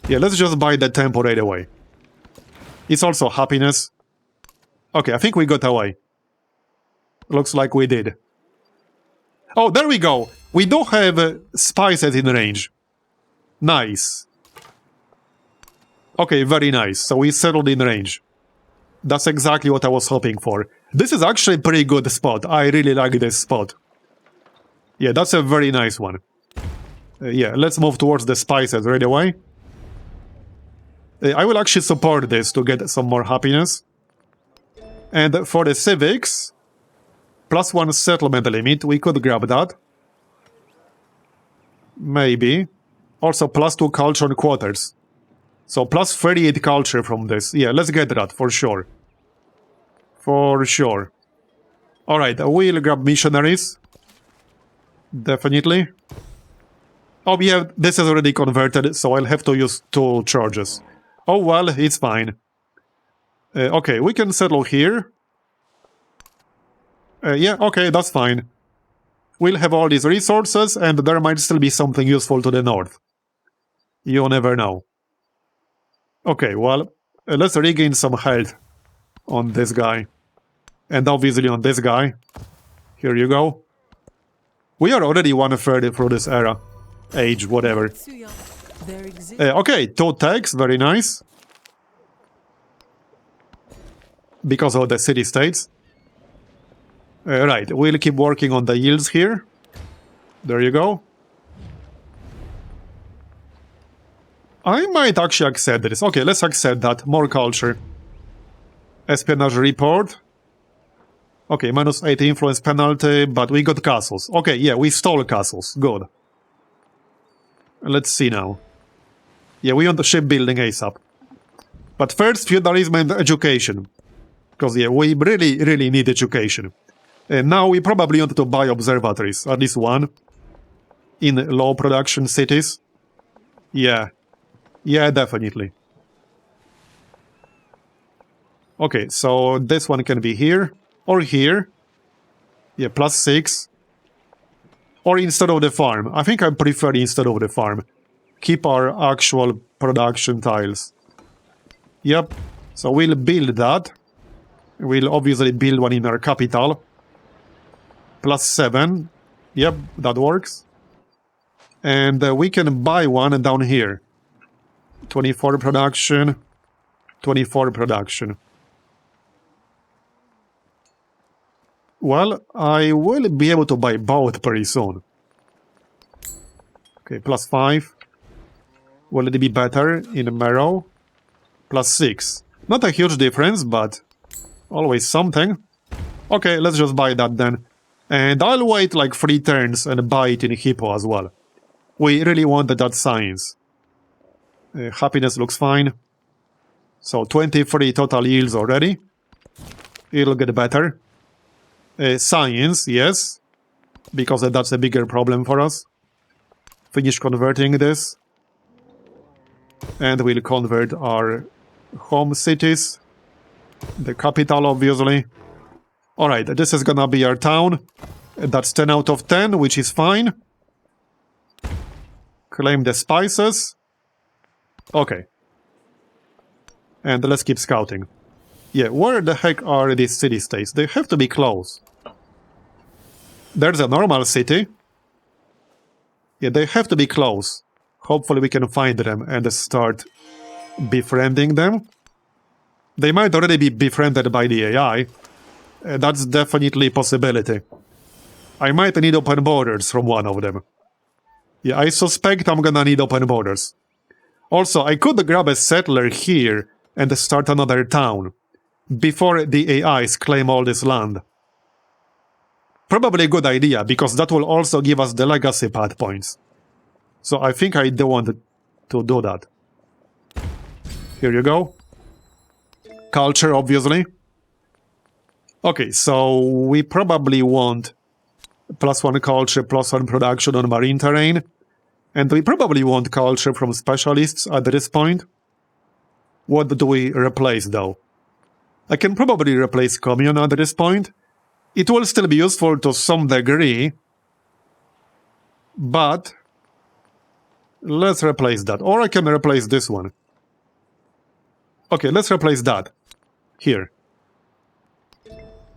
Yeah, let's just buy the temple right away. It's also happiness. Okay, I think we got away. Looks like we did. Oh, there we go! We do have spices in range. Nice. Okay, very nice. So we settled in range. That's exactly what I was hoping for. This is actually a pretty good spot. I really like this spot. Yeah, that's a very nice one. Yeah, let's move towards the spices right away. I will actually support this to get some more happiness. And for the civics, +1 settlement limit, we could grab that. Maybe. Also +2 culture and quarters. So +38 culture from this. Yeah, let's get that, for sure. For sure. Alright, we'll grab missionaries. Definitely. Oh yeah, this is already converted, so I'll have to use 2 charges. Oh well, it's fine. Okay, we can settle here. Yeah, okay, that's fine. We'll have all these resources, and there might still be something useful to the north. You never know. Okay, well, let's regain some health on this guy. And obviously on this guy. Here you go. We are already 1/3 through this era. Age, whatever. Okay, 2 tags, very nice. Because of the city-states. Right, we'll keep working on the yields here. There you go. I might actually accept this. Okay, let's accept that. More culture. Espionage report. Okay, -8 influence penalty, but we got castles. Okay, yeah, we stole castles. Good. Let's see now. Yeah, we want the shipbuilding ASAP. But first, feudalism and education. Because, yeah, we really, really need education. And now we probably want to buy observatories. At least one. In low production cities. Yeah. Yeah, definitely. Okay, so this one can be here. Or here. Yeah, +6. Or instead of the farm. I think I prefer instead of the farm. Keep our actual production tiles. Yep. So we'll build that. We'll obviously build one in our capital. +7. Yep, that works. And we can buy one down here. 24 production. 24 production. Well, I will be able to buy both pretty soon. Okay, +5. Will it be better in Marrow? +6. Not a huge difference, but always something. Okay, let's just buy that then. And I'll wait like 3 turns and buy it in Hippo as well. We really wanted that science. Happiness looks fine. So 23 total yields already. It'll get better. Science, yes. Because that's a bigger problem for us. Finish converting this. And we'll convert our home cities. The capital, obviously. Alright, this is gonna be our town. That's 10 out of 10, which is fine. Claim the spices. Okay. And let's keep scouting. Yeah, where the heck are these city-states? They have to be close. There's a normal city. Yeah, they have to be close. Hopefully we can find them and start befriending them. They might already be befriended by the AI. That's definitely a possibility. I might need open borders from one of them. Yeah, I suspect I'm gonna need open borders. Also, I could grab a settler here and start another town before the AIs claim all this land. Probably a good idea, because that will also give us the legacy path points. So I think I do want to do that. Here you go. Culture, obviously. Okay, so we probably want +1 culture, +1 production on marine terrain. And we probably want culture from specialists at this point. What do we replace, though? I can probably replace commune at this point. It will still be useful to some degree. But let's replace that. Or I can replace this one. Okay, let's replace that. Here.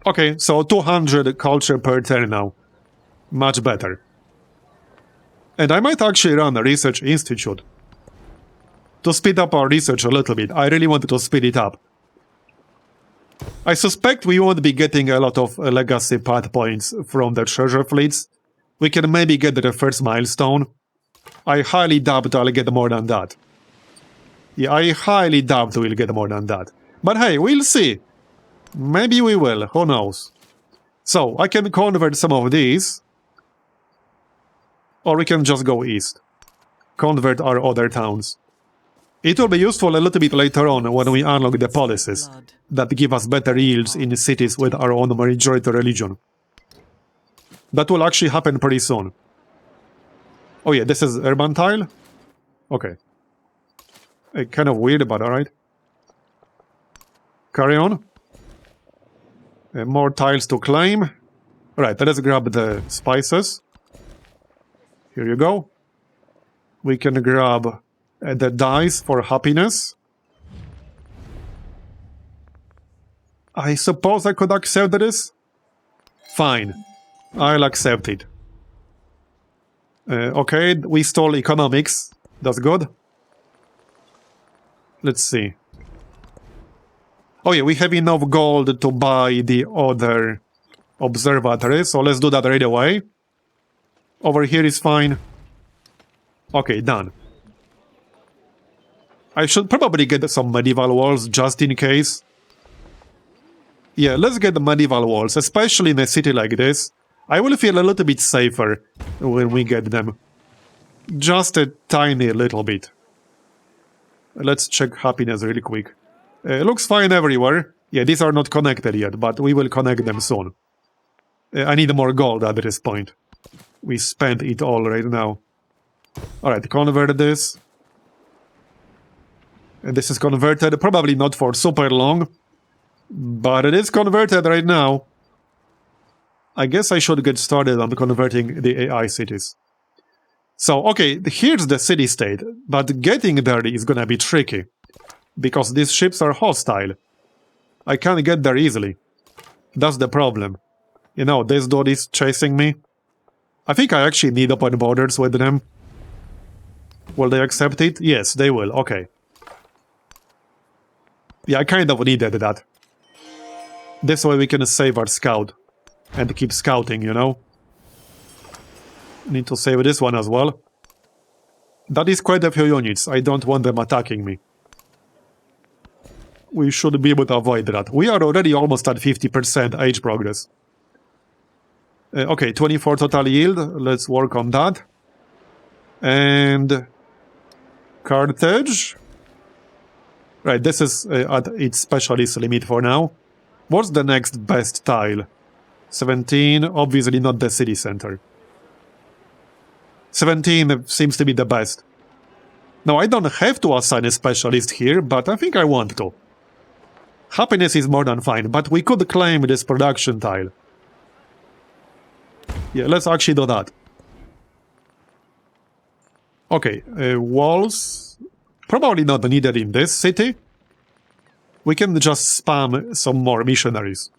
Okay, so 200 culture per turn now. Much better. And I might actually run a research institute to speed up our research a little bit. I really wanted to speed it up. I suspect we won't be getting a lot of legacy path points from the treasure fleets. We can maybe get the first milestone. I highly doubt I'll get more than that. Yeah, I highly doubt we'll get more than that. But hey, we'll see. Maybe we will, who knows. So, I can convert some of these. Or we can just go east. Convert our other towns. It will be useful a little bit later on when we unlock the policies that give us better yields in cities with our own majority religion. That will actually happen pretty soon. Oh yeah, this is urban tile? Okay. Kind of weird, but alright. Carry on. More tiles to claim. Alright, let's grab the spices. Here you go. We can grab the dice for happiness. I suppose I could accept this? Fine. I'll accept it. Okay, we stole economics. That's good. Let's see. Oh yeah, we have enough gold to buy the other observatory, so let's do that right away. Over here is fine. Okay, done. I should probably get some medieval walls just in case. Yeah, let's get the medieval walls, especially in a city like this. I will feel a little bit safer when we get them. Just a tiny little bit. Let's check happiness really quick. Looks fine everywhere. Yeah, these are not connected yet, but we will connect them soon. I need more gold at this point. We spent it all right now. Alright, convert this. And this is converted, probably not for super long. But it is converted right now. I guess I should get started on converting the AI cities. So, okay, here's the city-state, but getting there is gonna be tricky. Because these ships are hostile. I can't get there easily. That's the problem. You know, this dude is chasing me. I think I actually need open borders with them. Will they accept it? Yes, they will, okay. Yeah, I kind of needed that. This way we can save our scout. And keep scouting, you know? Need to save this one as well. That is quite a few units. I don't want them attacking me. We should be able to avoid that. We are already almost at 50% age progress. Okay, 24 total yield. Let's work on that. And Carthage. Right, this is at its specialist limit for now. What's the next best tile? 17, obviously not the city center. 17 seems to be the best. Now, I don't have to assign a specialist here, but I think I want to. Happiness is more than fine, but we could claim this production tile. Yeah, let's actually do that. Okay, walls. Probably not needed in this city. We can just spam some more missionaries.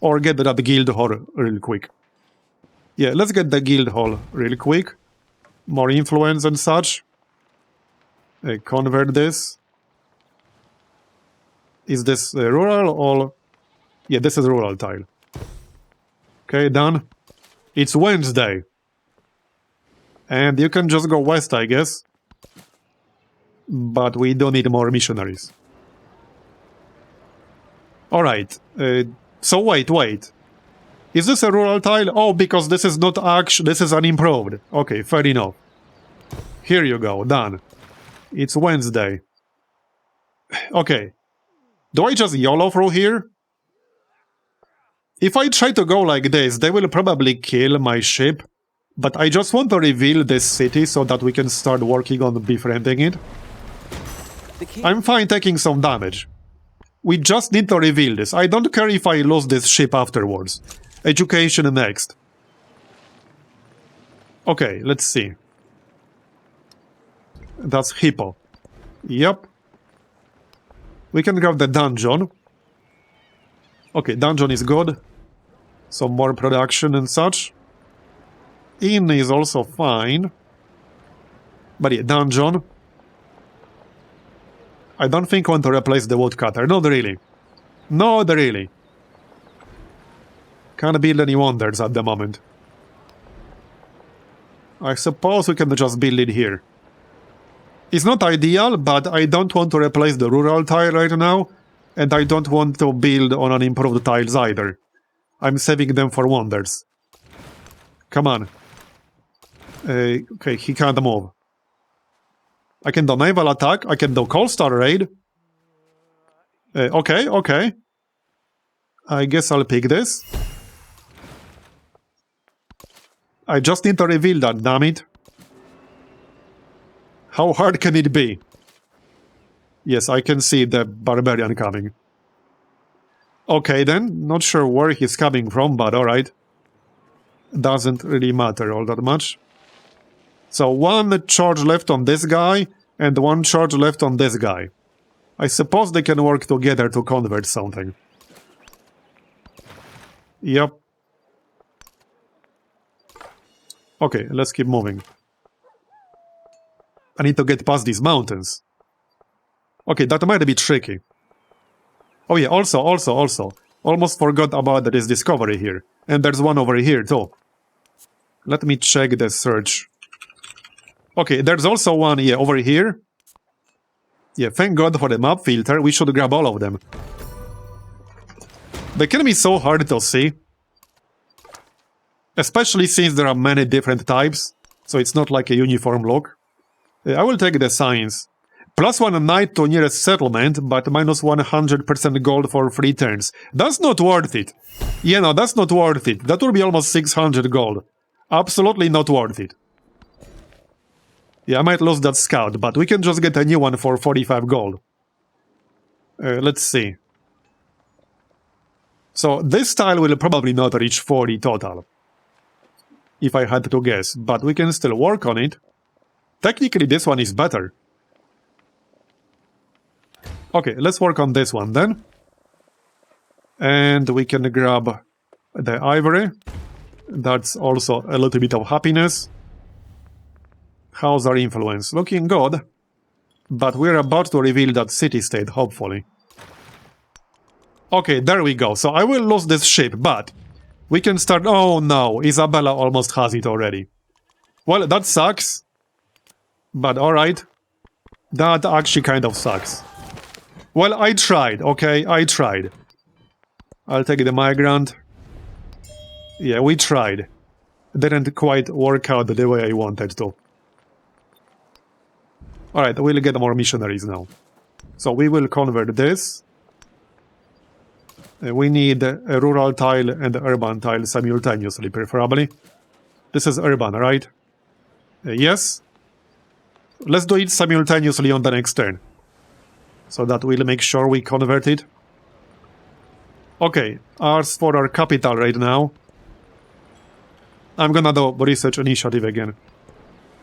Or get that guild hall real quick. Yeah, let's get the guild hall real quick. More influence and such. Convert this. Is this rural or... Yeah, this is rural tile. Okay, done. It's Wednesday. And you can just go west, I guess. But we don't need more missionaries. Alright. So wait. Is this a rural tile? Oh, because this is not actually... This is unimproved. Okay, fair enough. Here you go, done. It's Wednesday. Okay. Do I just YOLO through here? If I try to go like this, they will probably kill my ship. But I just want to reveal this city so that we can start working on befriending it. I'm fine taking some damage. We just need to reveal this. I don't care if I lose this ship afterwards. Education next. Okay, let's see. That's Hippo. Yep. We can grab the dungeon. Okay, dungeon is good. Some more production and such. Inn is also fine. But yeah, dungeon. I don't think I want to replace the woodcutter. Not really. Not really. Can't build any wonders at the moment. I suppose we can just build it here. It's not ideal, but I don't want to replace the rural tile right now. And I don't want to build on unimproved tiles either. I'm saving them for wonders. Come on. Okay, he can't move. I can do naval attack. I can do coastal raid. Okay. I guess I'll pick this. I just need to reveal that, damn it. How hard can it be? Yes, I can see the barbarian coming. Okay then, not sure where he's coming from, but alright. Doesn't really matter all that much. So one charge left on this guy, and one charge left on this guy. I suppose they can work together to convert something. Yep. Okay, let's keep moving. I need to get past these mountains. Okay, that might be tricky. Oh yeah, also. Almost forgot about this discovery here. And there's one over here too. Let me check the search. Okay, there's also one, yeah, over here. Yeah, thank God for the map filter. We should grab all of them. They can be so hard to see. Especially since there are many different types. So it's not like a uniform look. I will take the science. +1 knight to nearest settlement, but minus 100% gold for 3 turns. That's not worth it. Yeah, no, that's not worth it. That will be almost 600 gold. Absolutely not worth it. Yeah, I might lose that scout, but we can just get a new one for 45 gold. Let's see. So this tile will probably not reach 40 total. If I had to guess, but we can still work on it. Technically this one is better. Okay, let's work on this one then. And we can grab the ivory. That's also a little bit of happiness. How's our influence? Looking good. But we're about to reveal that city-state, hopefully. Okay, there we go. So I will lose this ship, but we can start... Oh no, Isabella almost has it already. Well, that sucks. But alright. That actually kind of sucks. Well, I tried, okay? I tried. I'll take the migrant. Yeah, we tried. Didn't quite work out the way I wanted to. Alright, we'll get more missionaries now. So we will convert this. We need a rural tile and urban tile simultaneously, preferably. This is urban, right? Yes. Let's do it simultaneously on the next turn. So that we'll make sure we convert it. Okay, ours for our capital right now. I'm gonna do research initiative again.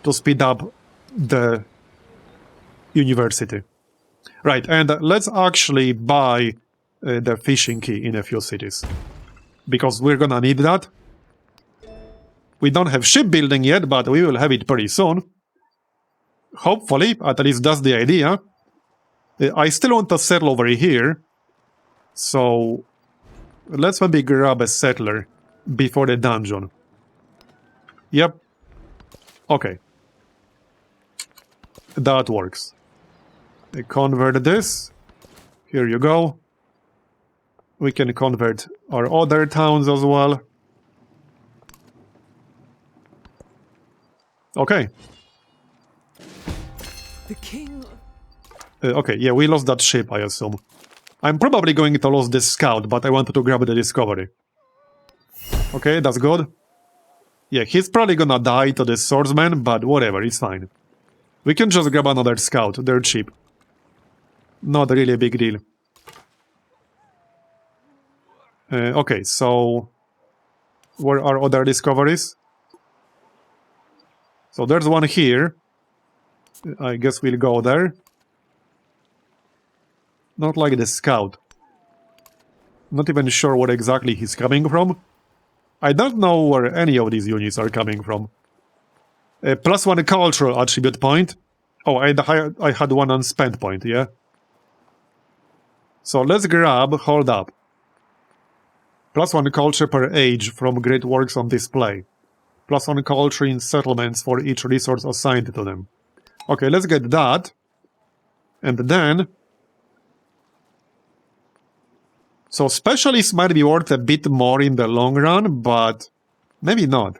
To speed up the university. Right, and let's actually buy the fishing key in a few cities. Because we're gonna need that. We don't have shipbuilding yet, but we will have it pretty soon. Hopefully, at least that's the idea. I still want to settle over here, So let's maybe grab a settler before the dungeon. Yep. Okay. That works. Convert this. Here you go. We can convert our other towns as well. Okay. The king... Okay, yeah, we lost that ship, I assume. I'm probably going to lose this scout, but I wanted to grab the discovery. Okay, that's good. Yeah, he's probably gonna die to this swordsman, but whatever, it's fine. We can just grab another scout, they're cheap. Not really a big deal. Okay, so... where are other discoveries? So there's one here. I guess we'll go there. Not like the scout. Not even sure where exactly he's coming from. I don't know where any of these units are coming from. +1 cultural attribute point. Oh, I had one unspent point, yeah? So let's grab, hold up. +1 culture per age from great works on display. +1 culture in settlements for each resource assigned to them. Okay, let's get that. And then... so specialists might be worth a bit more in the long run, but maybe not.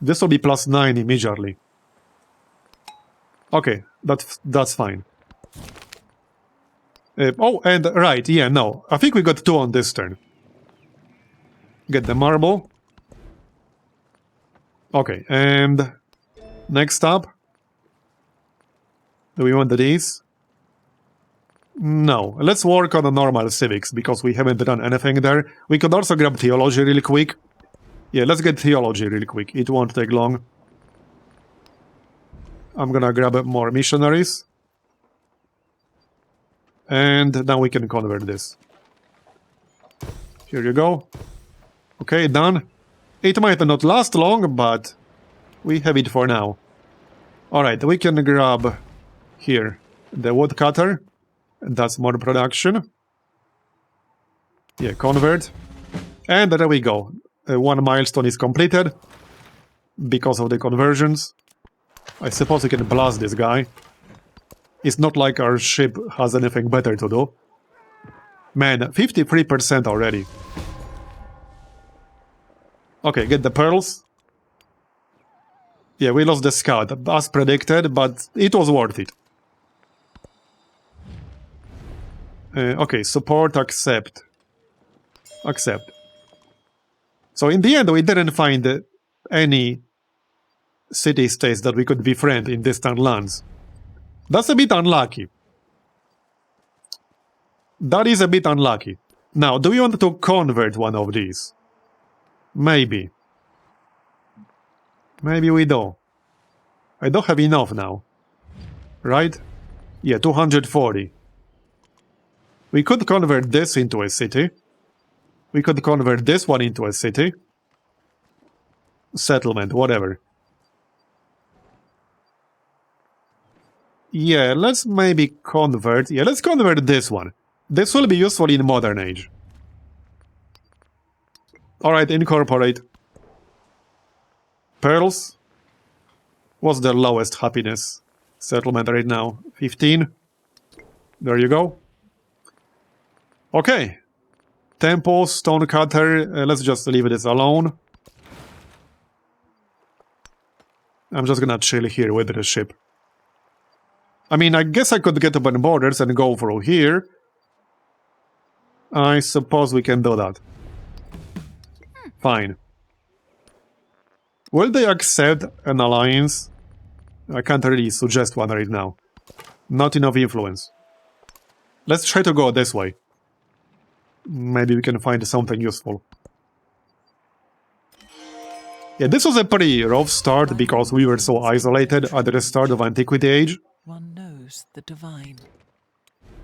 This will be +9 immediately. Okay, that's fine. Oh, and right, yeah, no. I think we got 2 on this turn. Get the marble. Okay, and next up. Do we want these? No, let's work on the normal civics, because we haven't done anything there. We could also grab theology really quick. Yeah, let's get theology really quick. It won't take long. I'm gonna grab more missionaries. And now we can convert this. Here you go. Okay, done. It might not last long, but we have it for now. Alright, we can grab here the woodcutter. That's more production. Yeah, convert. And there we go. 1 milestone is completed. Because of the conversions. I suppose we can blast this guy. It's not like our ship has anything better to do. Man, 53% already. Okay, get the pearls. Yeah, we lost the scout, as predicted, but it was worth it. Okay, support, accept. Accept. So in the end, we didn't find any city-states that we could befriend in distant lands. That's a bit unlucky. That is a bit unlucky. Now, do we want to convert one of these? Maybe. Maybe we do. I don't have enough now. Right? Yeah, 240. We could convert this into a city. We could convert this one into a city. Settlement, whatever. Yeah, let's maybe convert... yeah, let's convert this one. This will be useful in modern age. Alright, incorporate. Pearls. What's the lowest happiness settlement right now? 15. There you go. Okay. Temple, stonecutter. Let's just leave this alone. I'm just gonna chill here with the ship. I mean, I guess I could get open borders and go through here. I suppose we can do that. Fine. Will they accept an alliance? I can't really suggest one right now. Not enough influence. Let's try to go this way. Maybe we can find something useful. Yeah, this was a pretty rough start because we were so isolated at the start of Antiquity Age. One knows the divine.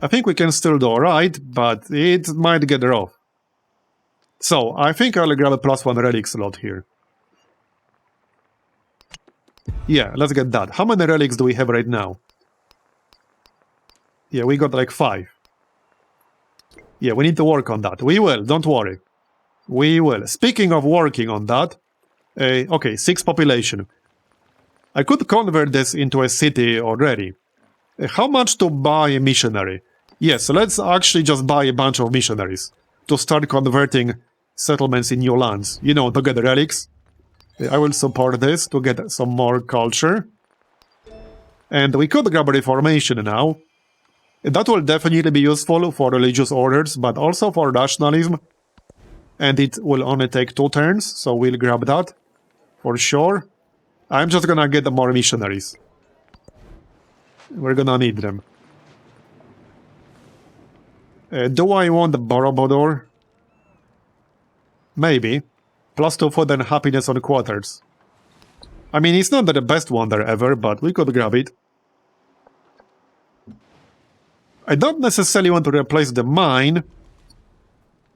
I think we can still do alright, but it might get rough. So, I think I'll grab a +1 relic slot here. Yeah, let's get that. How many relics do we have right now? Yeah, we got like 5. Yeah, we need to work on that. We will, don't worry. We will. Speaking of working on that, okay, 6 population. I could convert this into a city already. How much to buy a missionary? Yes, let's actually just buy a bunch of missionaries to start converting settlements in new lands. You know, to get relics. I will support this to get some more culture. And we could grab a reformation now. That will definitely be useful for religious orders, but also for nationalism. And it will only take 2 turns, so we'll grab that. For sure. I'm just gonna get more missionaries. We're gonna need them. Do I want the Marbozir? Maybe. +2 food and happiness on quarters. I mean, it's not the best wonder ever, but we could grab it. I don't necessarily want to replace the mine,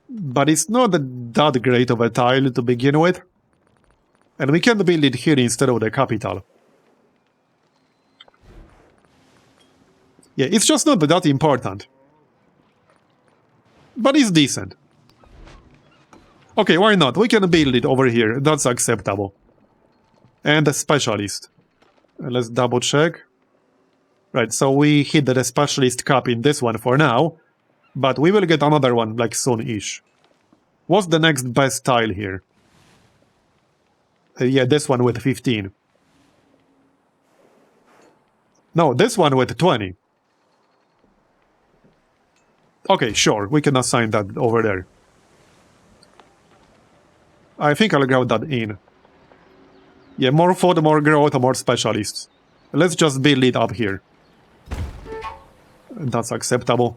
but it's not that great of a tile to begin with. And we can build it here instead of the capital. Yeah, it's just not that important. But it's decent. Okay, why not? We can build it over here. That's acceptable. And a specialist. Let's double check. Right, so we hit the specialist cap in this one for now. But we will get another one, like, soon-ish. What's the next best tile here? Yeah, this one with 15. No, this one with 20. Okay, sure, we can assign that over there. I think I'll grab that in. Yeah, more food, more growth, more specialists. Let's just build it up here. That's acceptable.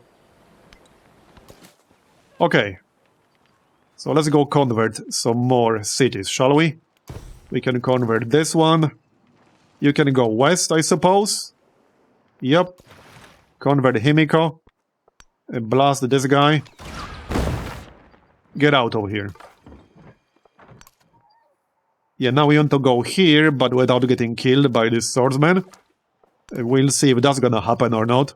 Okay. So let's go convert some more cities, shall we? We can convert this one. You can go west, I suppose. Yep. Convert Himiko. Blast this guy. Get out of here. Yeah, now we want to go here, but without getting killed by this swordsman. We'll see if that's gonna happen or not.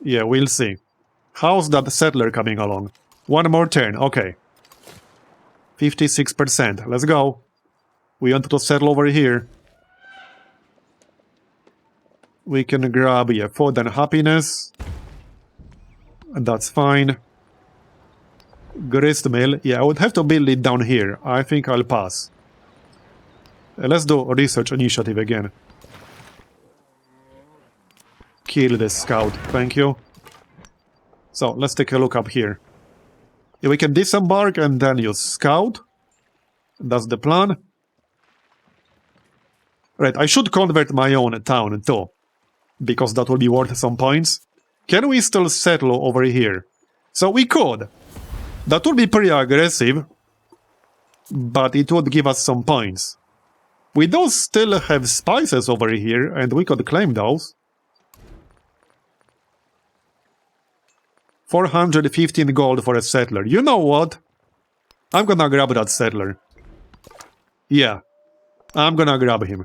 Yeah, we'll see. How's that settler coming along? One more turn, okay. 56%, let's go. We want to settle over here. We can grab, yeah, food and happiness. And that's fine. Grist mill, yeah, I would have to build it down here. I think I'll pass. Let's do a research initiative again. Kill this scout, thank you. So, let's take a look up here. Yeah, we can disembark and then use scout. That's the plan. Right, I should convert my own town too, because that will be worth some points. Can we still settle over here? So we could. That would be pretty aggressive, but it would give us some points. We do still have spices over here, and we could claim those. 415 gold for a settler. You know what? I'm gonna grab that settler. Yeah, I'm gonna grab him.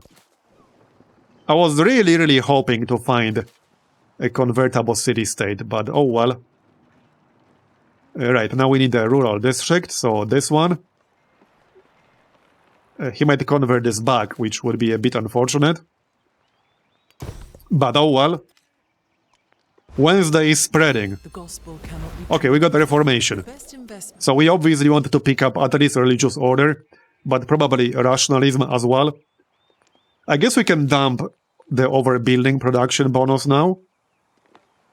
I was really hoping to find a convertible city-state, but oh well. Right, now we need a rural district, so this one. He might convert this back, which would be a bit unfortunate. But oh well. Wednesday is spreading. The gospel cannot be Okay, we got a reformation. best investment. So we obviously wanted to pick up at least religious order, but probably rationalism as well. I guess we can dump the overbuilding production bonus now.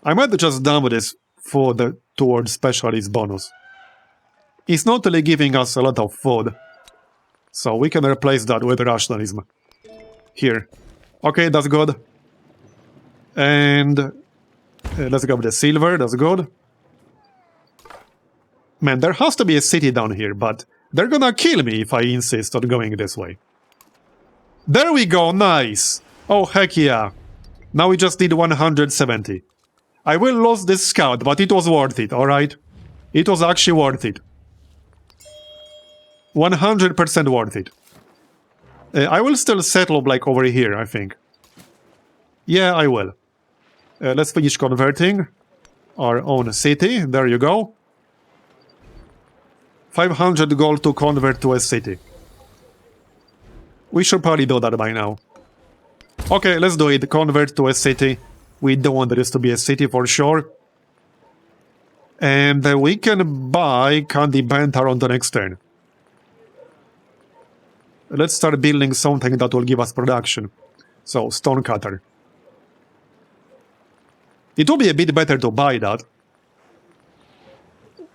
I might just dump this for the towards specialist bonus. It's not really giving us a lot of food, so we can replace that with rationalism. Here. Okay, that's good. And let's grab the silver, that's good. Man, there has to be a city down here, but they're gonna kill me if I insist on going this way. There we go, nice! Oh, heck yeah. Now we just need 170. I will lose this scout, but it was worth it, alright? It was actually worth it. 100% worth it. I will still settle, like, over here, I think. Yeah, I will. Let's finish converting. our own city. There you go. 500 gold to convert to a city. We should probably do that by now. Okay, let's do it. Convert to a city. We don't want this to be a city for sure. And we can buy Candy Banter on the next turn. Let's start building something that will give us production. So, Stone Cutter. It will be a bit better to buy that.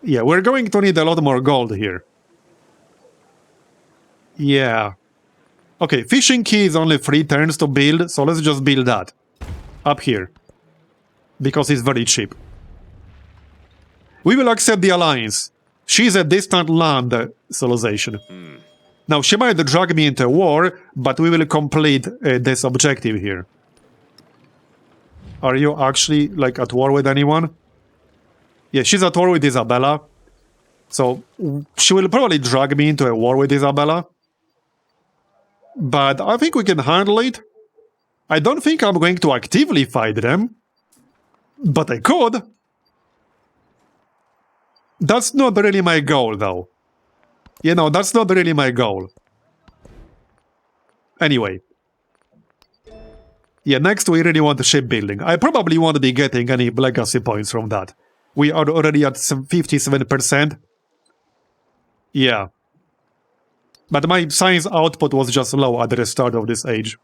Yeah, we're going to need a lot more gold here. Yeah. Okay, Fishing Key is only 3 turns to build, so let's just build that. Up here. Because it's very cheap. We will accept the alliance. She's a distant land civilization. Now, she might drag me into war, but we will complete this objective here. Are you actually, like, at war with anyone? Yeah, she's at war with Isabella. So, she will probably drag me into a war with Isabella. But I think we can handle it. I don't think I'm going to actively fight them. But I could. That's not really my goal, though. You know, that's not really my goal. Anyway. Yeah, next we really want shipbuilding. I probably won't be getting any legacy points from that. We are already at 57%. Yeah. But my science output was just low at the start of this age.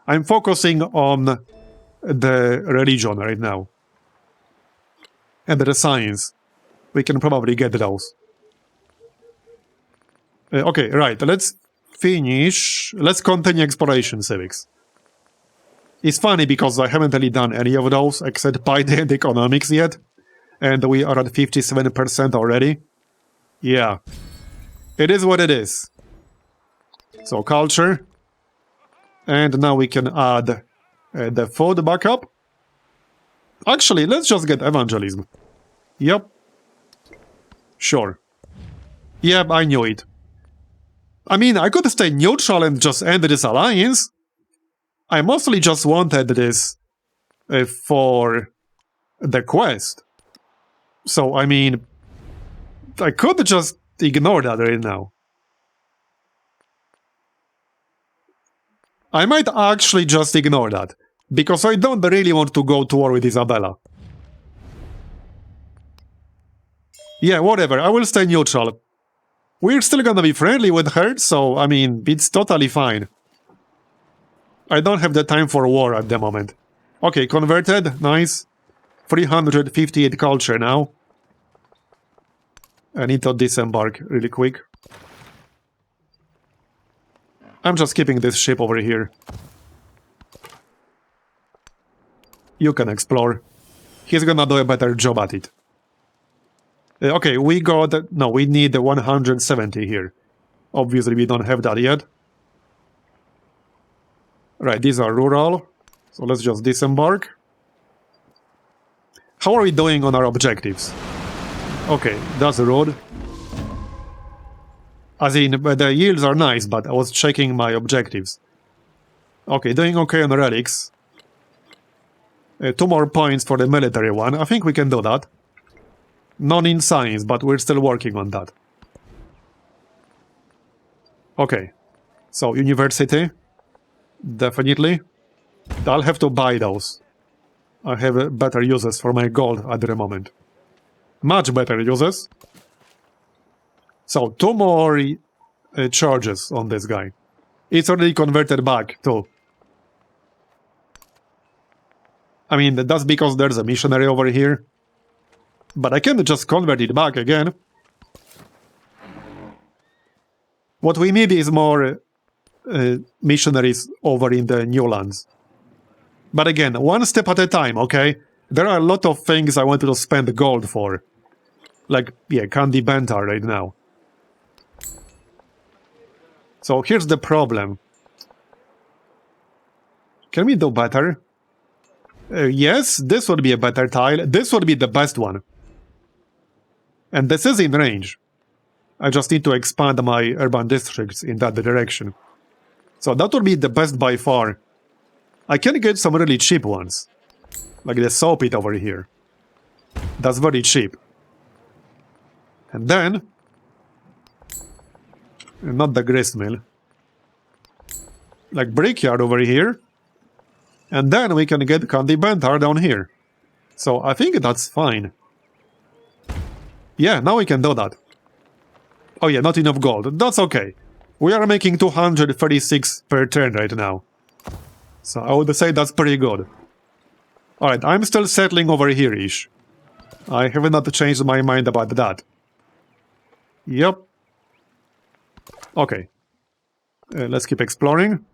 I'm focusing on the religion right now. And the science. We can probably get those. Okay, right, let's finish. Let's continue exploration civics. It's funny because I haven't really done any of those except Python and economics yet. And we are at 57% already. Yeah. It is what it is. So, culture. And now we can add the food back up. Actually, let's just get evangelism. Yep. Sure. Yep, I knew it. I mean, I could stay neutral and just end this alliance. I mostly just wanted this for the quest. So, I mean, I could just ignore that right now. I might actually just ignore that, because I don't really want to go to war with Isabella. Yeah, whatever, I will stay neutral. We're still gonna be friendly with her, so, I mean, it's totally fine. I don't have the time for war at the moment. Okay, converted, nice. 358 culture now. I need to disembark really quick. I'm just keeping this ship over here. You can explore. He's gonna do a better job at it. Okay, we got... No, we need 170 here. Obviously, we don't have that yet. Right, these are rural. So let's just disembark. How are we doing on our objectives? Okay, that's the road. As in, the yields are nice, but I was checking my objectives. Okay, doing okay on relics. 2 more points for the military one. I think we can do that. None in science, but we're still working on that. Okay. So, university. Definitely. I'll have to buy those. I have better uses for my gold at the moment. Much better uses. So, 2 more charges on this guy. It's already converted back, too. I mean, that's because there's a missionary over here. But I can just convert it back again. What we need is more missionaries over in the new lands. But again, one step at a time, okay? There are a lot of things I wanted to spend gold for. Like, yeah, Candy Banter right now. So here's the problem. Can we do better? Yes, this would be a better tile. This would be the best one. And this is in range. I just need to expand my urban districts in that direction. So that would be the best by far. I can get some really cheap ones. Like the soap pit over here. That's very cheap. And then... not the gristmill. Like brickyard over here. And then we can get candy bantar down here. So I think that's fine. Yeah, now we can do that. Oh yeah, not enough gold. That's okay. We are making 236 per turn right now. So I would say that's pretty good. Alright, I'm still settling over here-ish. I have not changed my mind about that. Yep. Okay. Let's keep exploring.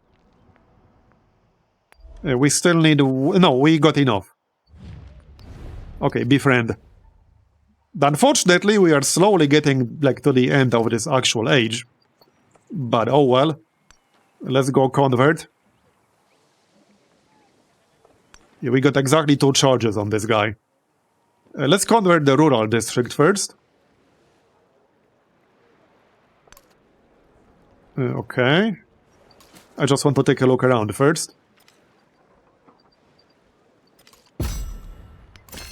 We still need... no, we got enough. Okay, befriend. Unfortunately, we are slowly getting like to the end of this actual age. But oh well. Let's go convert. Yeah, we got exactly 2 charges on this guy. Let's convert the rural district first. Okay. I just want to take a look around first.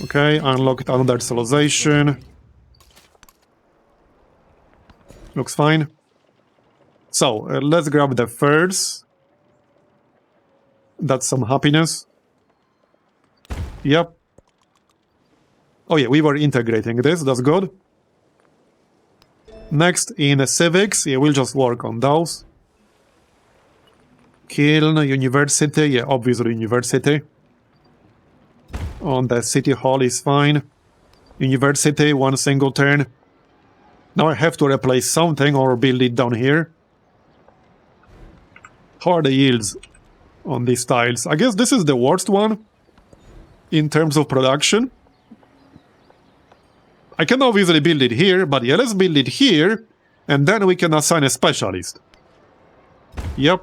Okay, unlocked another civilization. Looks fine. So, let's grab the furs. That's some happiness. Yep. Oh yeah, we were integrating this, that's good. Next, in civics, yeah, we'll just work on those. Kiln, university, yeah, obviously university. On the city hall is fine. University, 1 single turn. Now I have to replace something or build it down here. How are the yields on these tiles? I guess this is the worst one in terms of production. I can obviously build it here, but yeah, let's build it here, and then we can assign a specialist. Yep.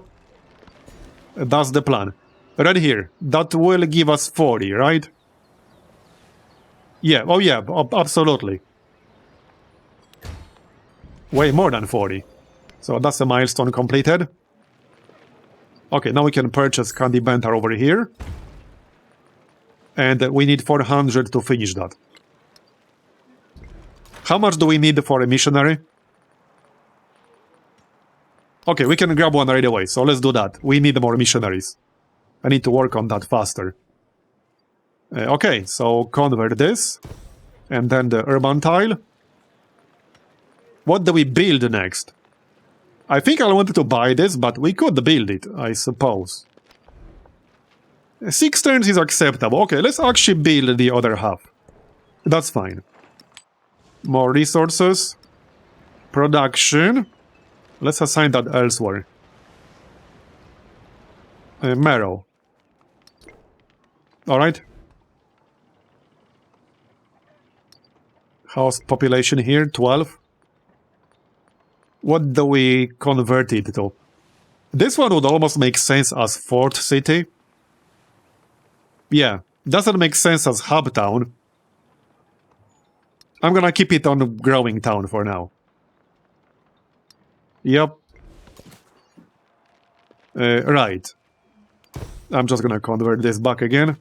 That's the plan. Right here. That will give us 40, right? Yeah, oh yeah, absolutely. Way more than 40. So that's a milestone completed. Okay, now we can purchase candy bantar over here. And we need 400 to finish that. How much do we need for a missionary? Okay, we can grab one right away, so let's do that. We need more missionaries. I need to work on that faster. Okay, so convert this. And then the urban tile. What do we build next? I think I wanted to buy this, but we could build it, I suppose. 6 turns is acceptable. Okay, let's actually build the other half. That's fine. More resources. Production. Let's assign that elsewhere. Marrow. Alright. How's population here? 12. What do we convert it to? This one would almost make sense as Fort City. Yeah, doesn't make sense as Hub Town. I'm gonna keep it on Growing Town for now. Yep. Right. I'm just gonna convert this back again.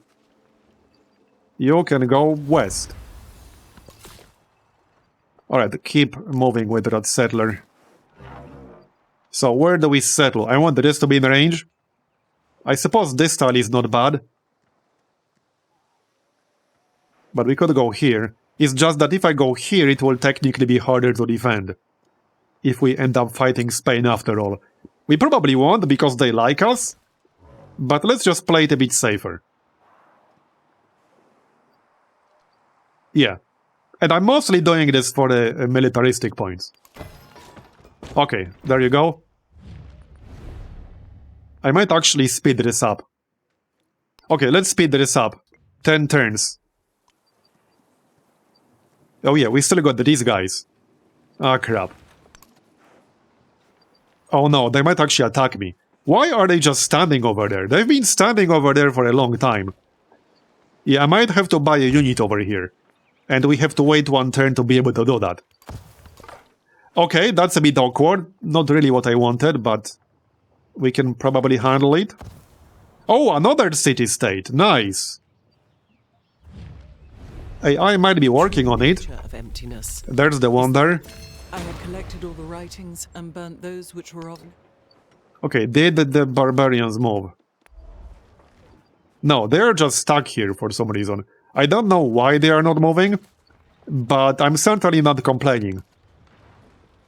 You can go west. Alright, keep moving with that settler. So where do we settle? I want this to be in range. I suppose this tile is not bad. But we could go here. It's just that if I go here, it will technically be harder to defend. If we end up fighting Spain after all. We probably won't because they like us. But let's just play it a bit safer. Yeah. And I'm mostly doing this for the militaristic points. Okay, there you go. I might actually speed this up. Okay, let's speed this up. 10 turns. Oh yeah, we still got these guys. Ah, crap. Oh no, they might actually attack me. Why are they just standing over there? They've been standing over there for a long time. Yeah, I might have to buy a unit over here. And we have to wait 1 turn to be able to do that. Okay, that's a bit awkward. Not really what I wanted, but we can probably handle it. Oh, another city-state. Nice. I might be working on it. Picture of emptiness. There's the wonder. I had collected all the writings and burnt those which were of. Okay, did the barbarians move? No, they're just stuck here for some reason. I don't know why they are not moving, but I'm certainly not complaining.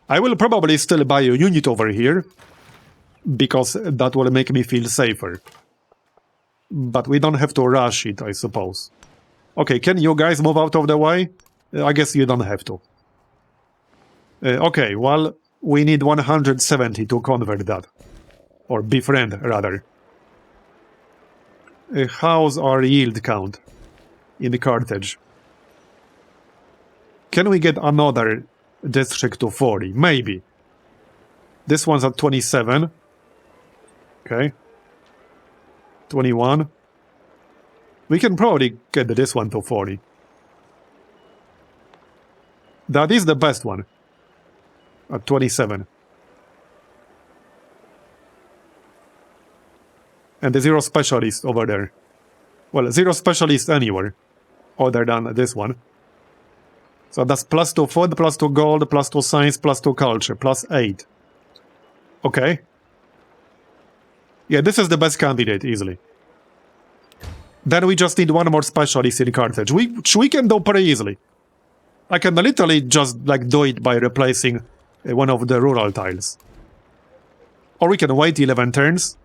I will probably still buy a unit over here, because that will make me feel safer. But we don't have to rush it, I suppose. Okay, can you guys move out of the way? I guess you don't have to. Okay, well, we need 170 to convert that. Or befriend, rather. How's our yield count in Carthage? Can we get another district to 40? Maybe. This one's at 27. Okay. 21. We can probably get this one to 40. That is the best one. At 27. And the 0 specialist over there. Well, 0 specialist anywhere. Other than this one. So that's +2 food, +2 gold, +2 science, +2 culture, +8. Okay. Yeah, this is the best candidate, easily. Then we just need one more specialist in Carthage, which we can do pretty easily. I can literally just, like, do it by replacing one of the rural tiles. Or we can wait 11 turns.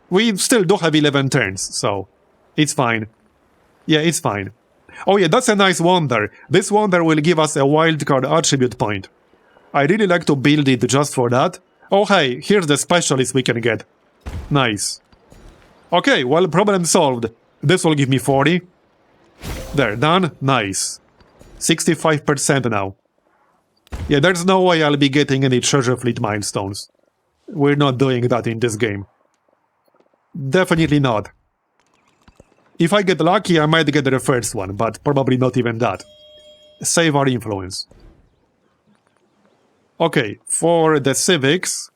We still do have 11 turns, so it's fine. Yeah, it's fine. Oh yeah, that's a nice wonder. This wonder will give us a wildcard attribute point. I really like to build it just for that. Oh hey, here's the specialist we can get. Nice. Okay, well, problem solved. This will give me 40. There, done. Nice. 65% now. Yeah, there's no way I'll be getting any treasure fleet milestones. We're not doing that in this game. Definitely not. If I get lucky, I might get the first one, but probably not even that. Save our influence. Okay, for the civics,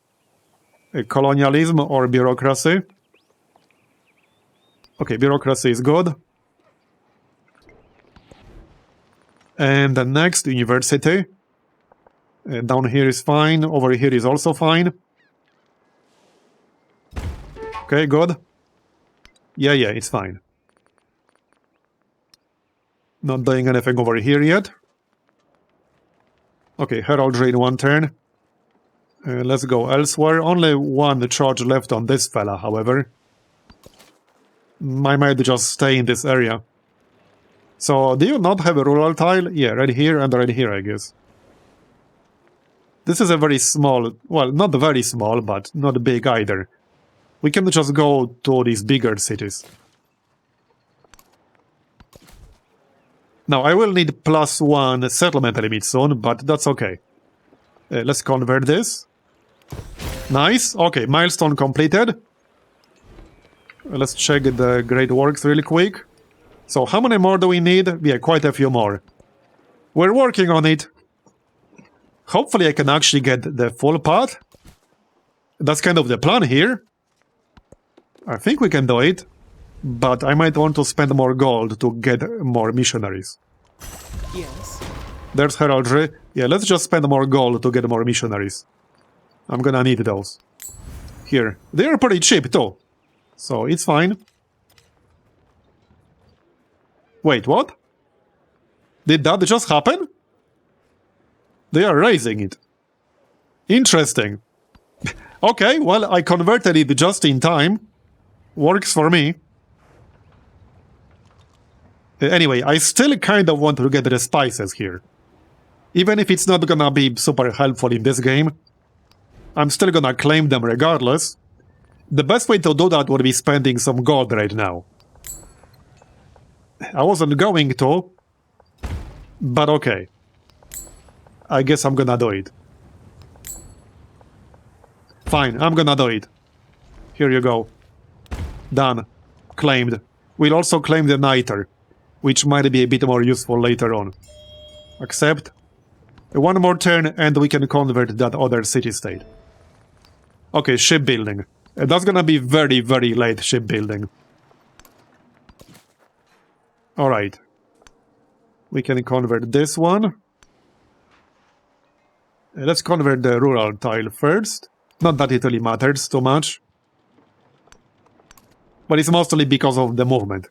colonialism or bureaucracy. Okay, bureaucracy is good. And the next, university. Down here is fine, over here is also fine. Okay, good. Yeah, it's fine. Not doing anything over here yet. Okay, heraldry in 1 turn. Let's go elsewhere. Only 1 charge left on this fella, however. I might just stay in this area. So, do you not have a rural tile? Yeah, right here and right here, I guess. This is a very small, well, not very small, but not big either. We can just go to these bigger cities. Now, I will need +1 settlement limit soon, but that's okay. Let's convert this. Nice. Okay, milestone completed. Let's check the great works really quick. So, how many more do we need? Yeah, quite a few more. We're working on it. Hopefully I can actually get the full path. That's kind of the plan here. I think we can do it. But I might want to spend more gold to get more missionaries. Yes. There's heraldry. Yeah, let's just spend more gold to get more missionaries. I'm gonna need those. Here. They're pretty cheap too. So it's fine. Wait, what? Did that just happen? They are raising it. Interesting. Okay, well, I converted it just in time. Works for me. Anyway, I still kind of want to get the spices here. Even if it's not gonna be super helpful in this game, I'm still gonna claim them regardless. The best way to do that would be spending some gold right now. I wasn't going to, but okay. I guess I'm gonna do it. Fine, I'm gonna do it. Here you go. Done. Claimed. We'll also claim the niter, which might be a bit more useful later on. Accept. 1 more turn and we can convert that other city-state. Okay, shipbuilding. That's gonna be very, very late shipbuilding. Alright. We can convert this one. Let's convert the rural tile first. Not that it really matters too much. But it's mostly because of the movement.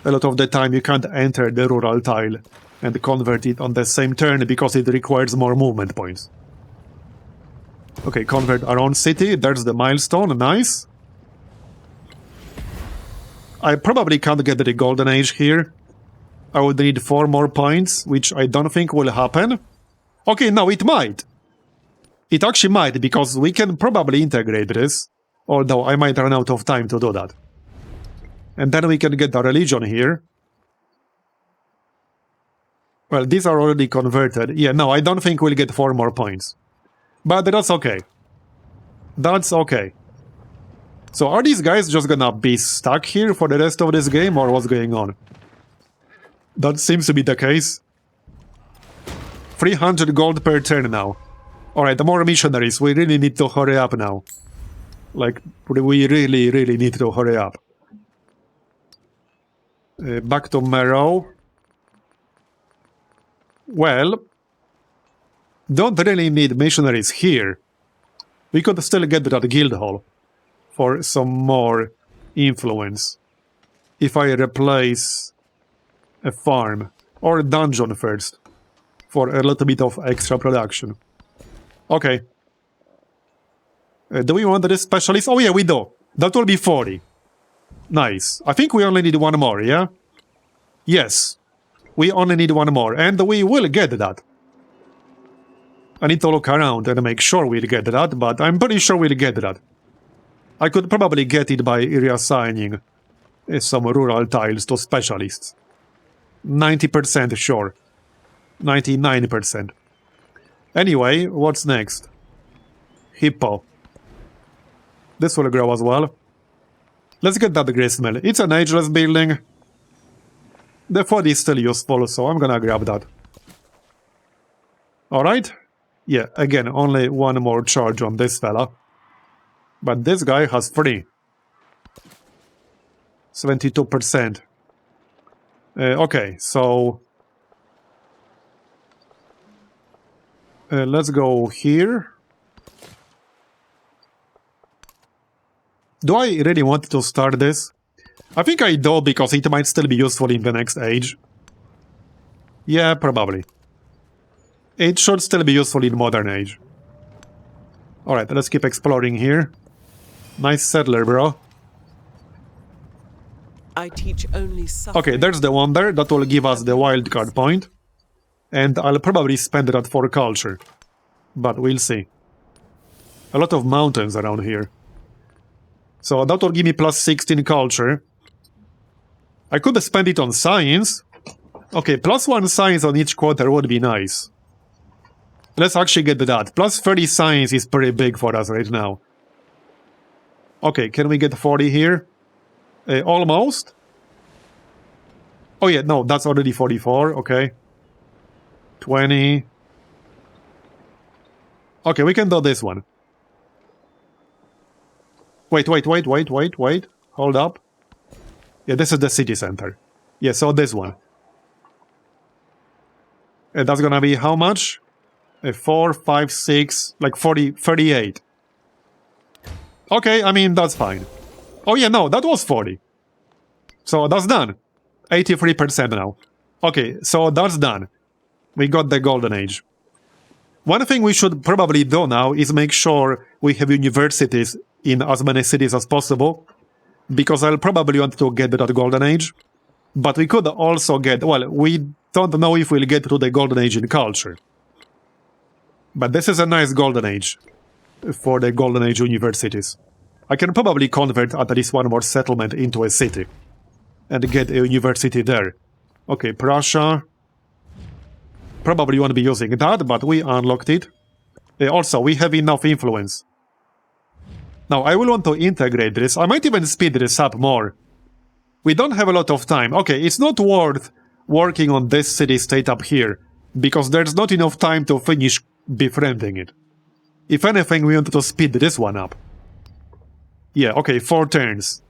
A lot of the time you can't enter the rural tile and convert it on the same turn because it requires more movement points. Okay, convert our own city. There's the milestone. Nice. I probably can't get the golden age here. I would need 4 more points, which I don't think will happen. Okay, no, it might. It actually might, because we can probably integrate this. Although I might run out of time to do that. And then we can get the religion here. Well, these are already converted. Yeah, no, I don't think we'll get 4 more points. But that's okay. That's okay. So are these guys just gonna be stuck here for the rest of this game, or what's going on? That seems to be the case. 300 gold per turn now. Alright, more missionaries. We really need to hurry up now. Like, we really need to hurry up. Back to Merrow. Well, don't really need missionaries here. We could still get that guild hall for some more influence. If I replace a farm or a dungeon first for a little bit of extra production. Okay. Do we want this specialist? Oh yeah, we do. That will be 40. Nice. I think we only need 1 more, yeah? Yes. We only need 1 more, and we will get that. I need to look around and make sure we'll get that, but I'm pretty sure we'll get that. I could probably get it by reassigning some rural tiles to specialists. 90% sure. 99%. Anyway, what's next? Hippo. This will grow as well. Let's get that gristmill. It's an ageless building. The 40 is still useful, so I'm gonna grab that. Alright. Yeah, again, only 1 more charge on this fella. But this guy has 3. 72%. Okay, so... let's go here. Do I really want to start this? I think I do, because it might still be useful in the next age. Yeah, probably. It should still be useful in modern age. Alright, let's keep exploring here. Nice settler, bro. I teach only suffering. Okay, there's the wonder. That will give us the wildcard point. And I'll probably spend that for culture. But we'll see. A lot of mountains around here. So that will give me plus 16 culture. I could spend it on science. Okay, plus 1 science on each quarter would be nice. Let's actually get that. Plus 30 science is pretty big for us right now. Okay, can we get 40 here? Almost. Oh yeah, no, that's already 44, okay. 20. Okay, we can do this one. Wait. Hold up. Yeah, this is the city center. Yeah, so this one. And that's gonna be how much? 4, 5, 6, like 40, 38. Okay, I mean, that's fine. Oh yeah, no, that was 40. So that's done. 83% now. Okay, so that's done. We got the golden age. One thing we should probably do now is make sure we have universities in as many cities as possible, because I'll probably want to get that golden age. But we could also get, well, we don't know if we'll get to the golden age in culture. But this is a nice golden age for the golden age universities. I can probably convert at least 1 more settlement into a city and get a university there. Okay, Prussia. Probably won't be using that, but we unlocked it. Also, we have enough influence. Now, I will want to integrate this. I might even speed this up more. We don't have a lot of time. Okay, it's not worth working on this city-state up here, because there's not enough time to finish befriending it. If anything, we want to speed this one up. Yeah, okay, 4 turns.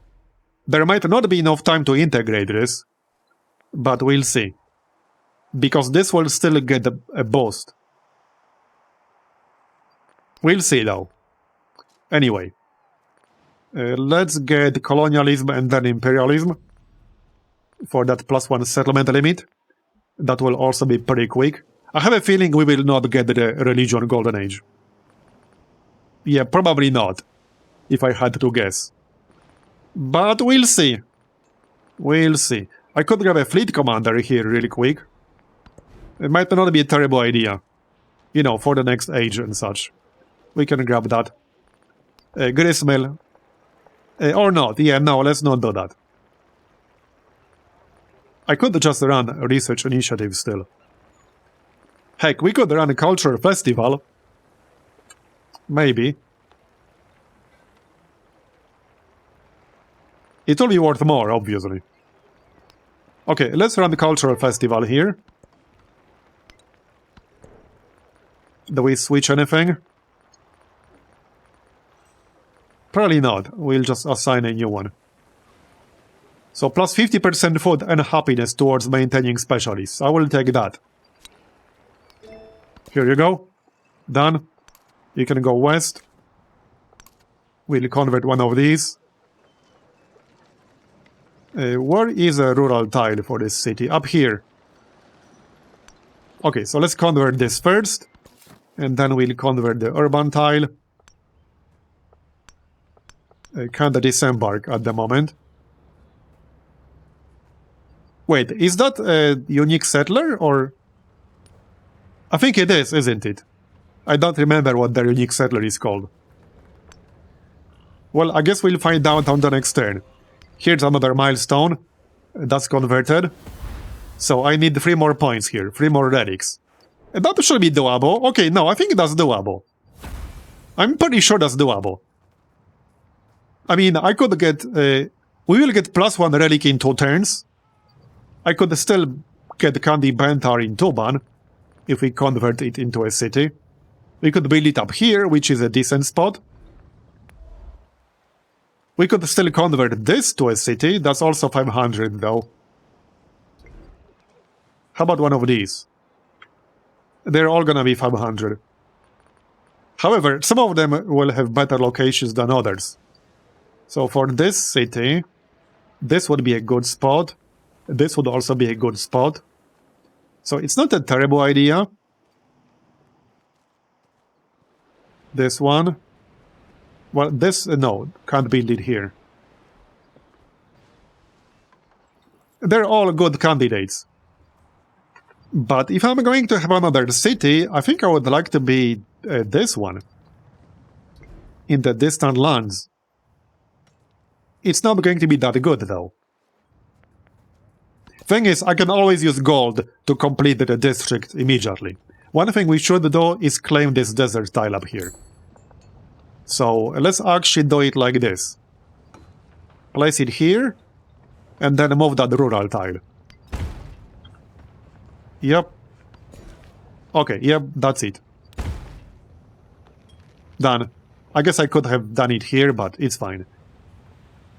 There might not be enough time to integrate this. But we'll see. Because this will still get a boost. We'll see though. Anyway. Let's get colonialism and then imperialism. For that +1 settlement limit. That will also be pretty quick. I have a feeling we will not get the religion golden age. Yeah, probably not. If I had to guess. But we'll see. We'll see. I could grab a fleet commander here really quick. It might not be a terrible idea. You know, for the next age and such. We can grab that. Gristmill. Or not. Yeah, no, let's not do that. I could just run a research initiative still. Heck, we could run a cultural festival. Maybe. It will be worth more, obviously. Okay, let's run the cultural festival here. Do we switch anything? Probably not. We'll just assign a new one. So plus 50% food and happiness towards maintaining specialists. I will take that. Here you go. Done. You can go west. We'll convert one of these. Where is a rural tile for this city? Up here. Okay, so let's convert this first. And then we'll convert the urban tile. Kinda disembark at the moment. Wait, is that a unique settler or... I think it is, isn't it? I don't remember what the unique settler is called. Well, I guess we'll find out on the next turn. Here's another milestone. That's converted. So I need 3 more points here. 3 more relics. That should be doable. Okay, no, I think that's doable. I'm pretty sure that's doable. I mean, I could get... we will get +1 relic in 2 turns. I could still get Candy Bentar in Tuban if we convert it into a city. We could build it up here, which is a decent spot. We could still convert this to a city. That's also 500, though. How about one of these? They're all gonna be 500. However, some of them will have better locations than others. So for this city, this would be a good spot. This would also be a good spot. So it's not a terrible idea. This one. Well, this, no, can't build it here. They're all good candidates. But if I'm going to have another city, I think I would like to be this one. In the distant lands. It's not going to be that good, though. Thing is, I can always use gold to complete the district immediately. One thing we should do is claim this desert tile up here. So, let's actually do it like this. Place it here, and then move that rural tile. Yep. Okay, yep, that's it. Done. I guess I could have done it here, but it's fine.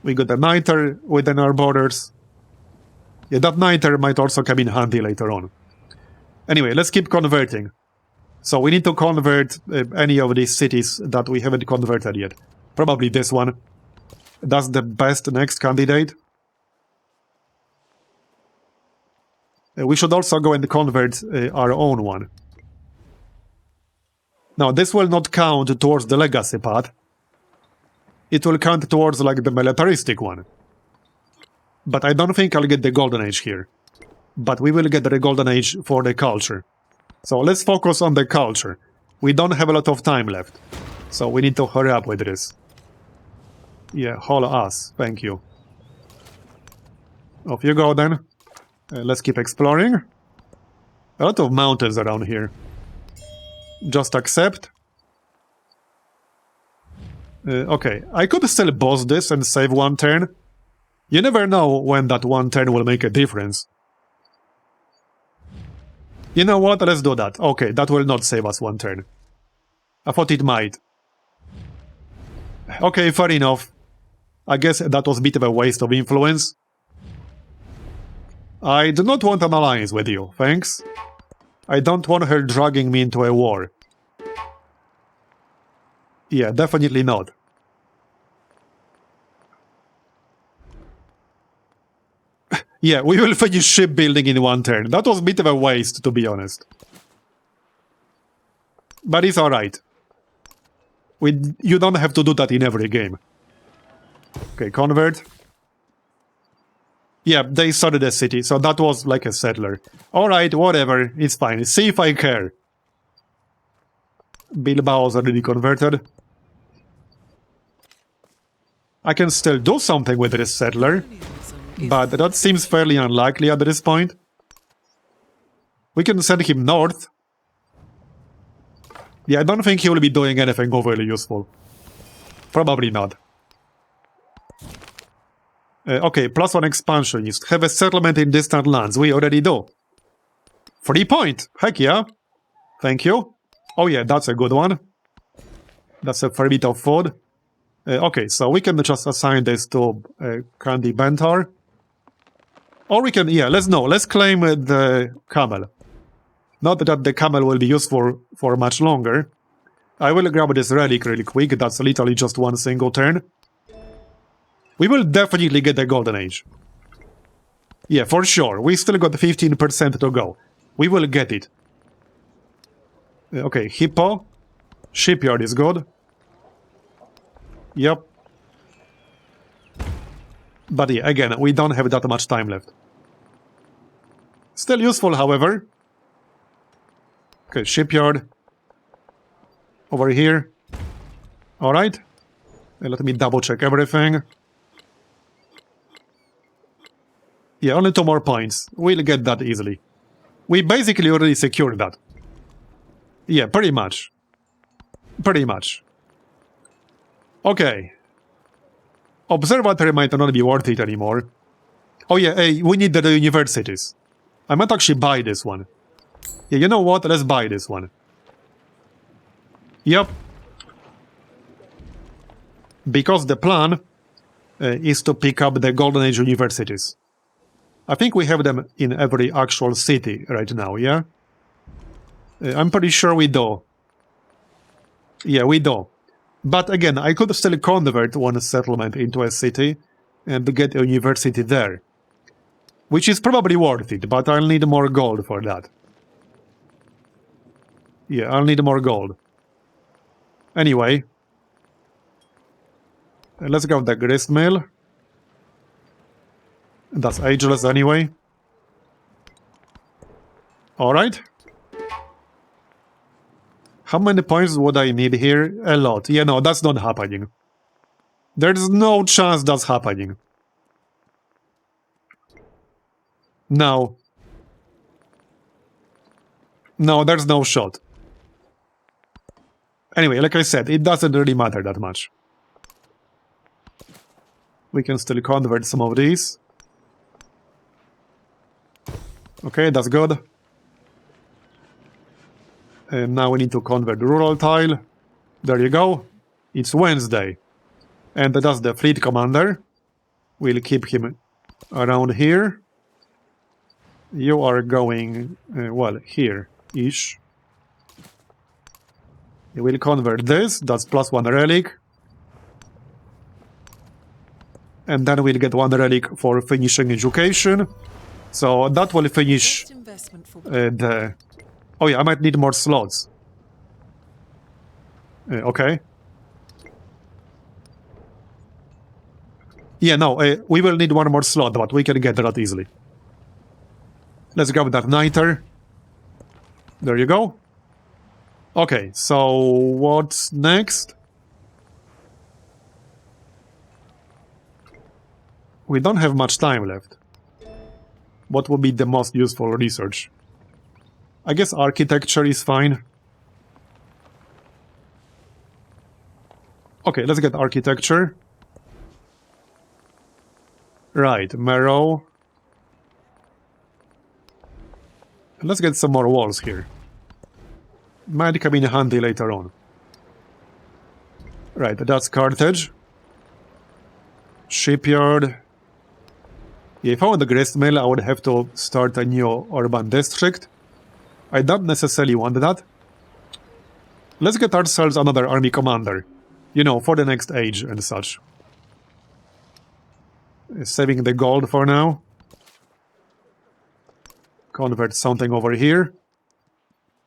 We got a niter within our borders. Yeah, that niter might also come in handy later on. Anyway, let's keep converting. So we need to convert any of these cities that we haven't converted yet. Probably this one. That's the best next candidate. We should also go and convert our own one. Now, this will not count towards the legacy path. It will count towards, like, the militaristic one. But I don't think I'll get the golden age here. But we will get the golden age for the culture. So let's focus on the culture. We don't have a lot of time left. So we need to hurry up with this. Yeah, haul us. Thank you. Off you go then. Let's keep exploring. A lot of mountains around here. Just accept. Okay, I could still boss this and save 1 turn. You never know when that 1 turn will make a difference. You know what? Let's do that. Okay, that will not save us 1 turn. I thought it might. Okay, fair enough. I guess that was a bit of a waste of influence. I do not want an alliance with you, thanks. I don't want her dragging me into a war. Yeah, definitely not. Yeah, we will finish shipbuilding in one turn. That was a bit of a waste, to be honest. But it's alright. You don't have to do that in every game. Okay, convert. Yeah, they started a city, so that was like a settler. Alright, whatever, it's fine. See if I care. Bilbao's already converted. I can still do something with this settler, but that seems fairly unlikely at this point. We can send him north. Yeah, I don't think he will be doing anything overly useful. Probably not. Okay, +1 expansionist. Have a settlement in distant lands. We already do. 3 point! Heck yeah! Thank you. Oh yeah, that's a good one. That's a fair bit of food. Okay, so we can just assign this to Candy Bentar. Or we can, yeah, let's claim the camel. Not that the camel will be useful for much longer. I will grab this relic really quick, that's literally just one single turn. We will definitely get the Golden Age. Yeah, for sure, we still got 15% to go. We will get it. Okay, Hippo. Shipyard is good. Yep. But yeah, again, we don't have that much time left. Still useful, however. Okay, shipyard. Over here. Alright. Let me double check everything. Yeah, only 2 more points. We'll get that easily. We basically already secured that. Yeah, pretty much. Pretty much. Okay. Observatory might not be worth it anymore. Oh yeah, hey, we need the universities. I might actually buy this one. Yeah, you know what? Let's buy this one. Yep. Because the plan is to pick up the Golden Age universities. I think we have them in every actual city right now, yeah? I'm pretty sure we do. Yeah, we do. But again, I could still convert one settlement into a city and get a university there. Which is probably worth it, but I'll need more gold for that. Yeah, I'll need more gold. Anyway. Let's go with the grist mill. That's ageless anyway. Alright. How many points would I need here? A lot. Yeah, no, that's not happening. There's no chance that's happening. No. No, there's no shot. Anyway, like I said, it doesn't really matter that much. We can still convert some of these. Okay, that's good. And now we need to convert the rural tile. There you go. It's Wednesday. And that's the fleet commander. We'll keep him around here. You are going, well, here-ish. We'll convert this. That's +1 relic. And then we'll get 1 relic for finishing education. So that will finish the... Oh yeah, I might need more slots. Okay. Yeah, no, we will need 1 more slot, but we can get that easily. Let's grab that niter. There you go. Okay, so what's next? We don't have much time left. What would be the most useful research? I guess architecture is fine. Okay, let's get architecture. Right, marrow. Let's get some more walls here. Might come in handy later on. Right, that's Carthage. Shipyard. If I want the gristmill, I would have to start a new urban district. I don't necessarily want that. Let's get ourselves another army commander. You know, for the next age and such. Saving the gold for now. Convert something over here.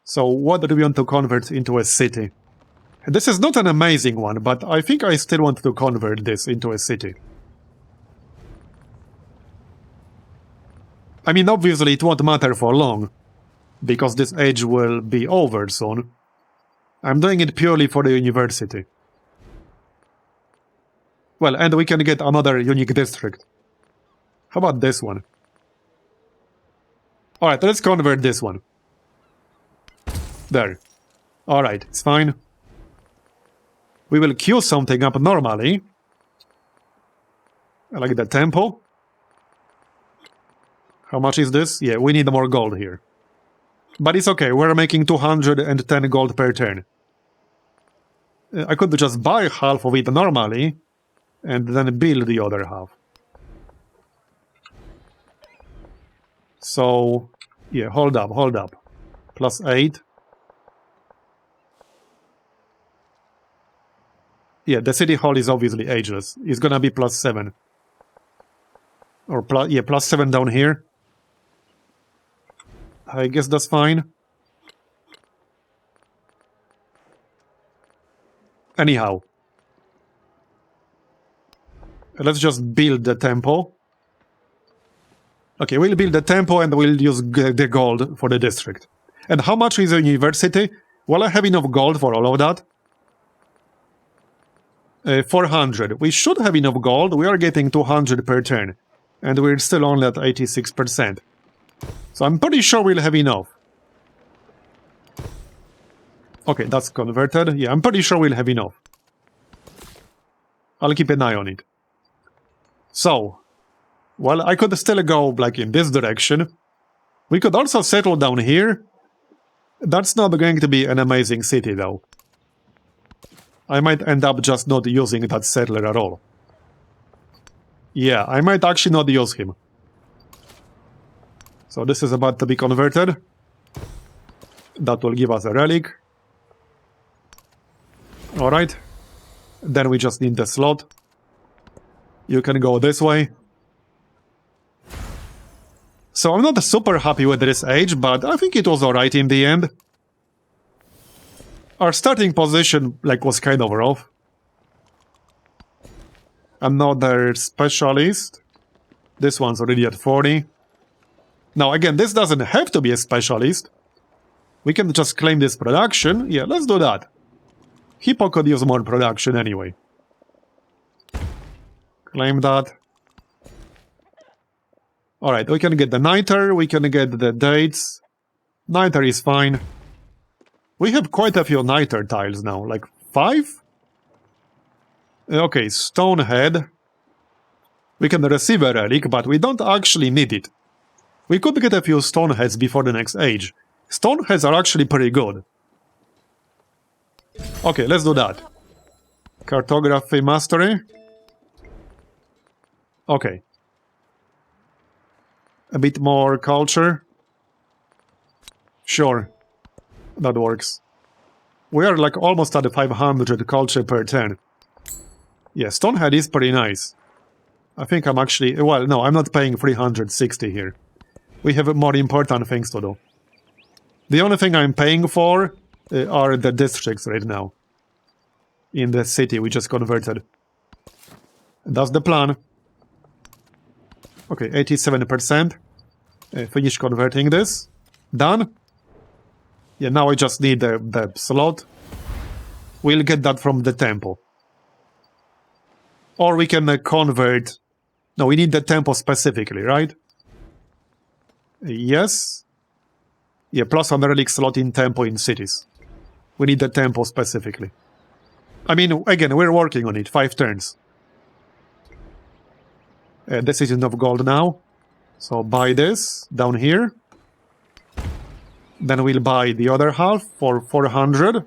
So what do we want to convert into a city? This is not an amazing one, but I think I still want to convert this into a city. I mean, obviously it won't matter for long, because this age will be over soon. I'm doing it purely for the university. Well, and we can get another unique district. How about this one? Alright, let's convert this one. There. Alright, it's fine. We will queue something up normally. I like the tempo. How much is this? Yeah, we need more gold here. But it's okay, we're making 210 gold per turn. I could just buy half of it normally, and then build the other half. So, yeah, hold up. +8. Yeah, the city hall is obviously ageless. It's gonna be +7. Or +7 down here. I guess that's fine. Anyhow. Let's just build the temple. Okay, we'll build the temple and we'll use the gold for the district. And how much is a university? Well, I have enough gold for all of that. 400. We should have enough gold. We are getting 200 per turn. And we're still only at 86%. So I'm pretty sure we'll have enough. Okay, that's converted. Yeah, I'm pretty sure we'll have enough. I'll keep an eye on it. So, well, I could still go, like, in this direction. We could also settle down here. That's not going to be an amazing city, though. I might end up just not using that settler at all. Yeah, I might actually not use him. So this is about to be converted. That will give us a relic. Alright. Then we just need the slot. You can go this way. So I'm not super happy with this age, but I think it was alright in the end. Our starting position, like, was kind of rough. Another specialist. This one's already at 40. Now, again, this doesn't have to be a specialist. We can just claim this production. Yeah, let's do that. Hippo could use more production anyway. Claim that. Alright, we can get the niter, we can get the dates. Niter is fine. We have quite a few niter tiles now, like 5? Okay, stonehead. We can receive a relic, but we don't actually need it. We could get a few stoneheads before the next age. Stoneheads are actually pretty good. Okay, let's do that. Cartography mastery. Okay. A bit more culture. Sure. That works. We are like almost at the 500 culture per turn. Yeah, Stonehead is pretty nice. I think I'm actually... Well, no, I'm not paying 360 here. We have more important things to do. The only thing I'm paying for are the districts right now. In the city we just converted. That's the plan. Okay, 87%. Finish converting this. Done. Yeah, now I just need the slot. We'll get that from the temple. Or we can convert... No, we need the temple specifically, right? Yes. Yeah, plus on the relic slot in temple in cities. We need the temple specifically. I mean, again, we're working on it. 5 turns. This is enough gold now. So buy this down here. Then we'll buy the other half for 400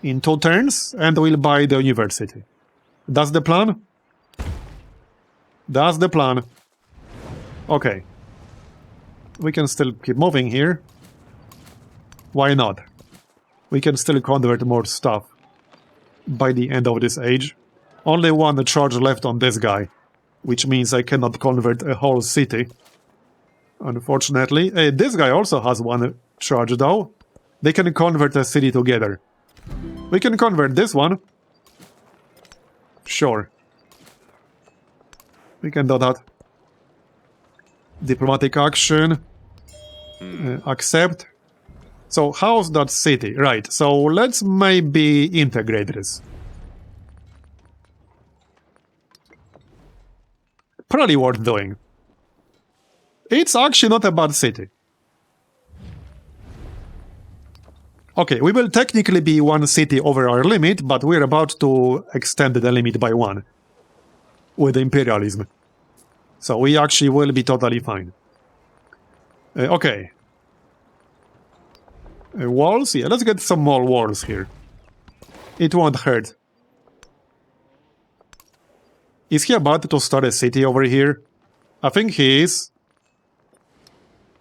in 2 turns, and we'll buy the university. That's the plan? That's the plan. Okay. We can still keep moving here. Why not? We can still convert more stuff by the end of this age. Only one charge left on this guy, which means I cannot convert a whole city. Unfortunately. This guy also has one charge though. They can convert a city together. We can convert this one. Sure. We can do that. Diplomatic action. Accept. So how's that city? Right, so let's maybe integrate this. Probably worth doing. It's actually not a bad city. Okay, we will technically be one city over our limit, but we're about to extend the limit by one. With imperialism. So we actually will be totally fine. Okay. Walls? Yeah, let's get some more walls here. It won't hurt. Is he about to start a city over here? I think he is.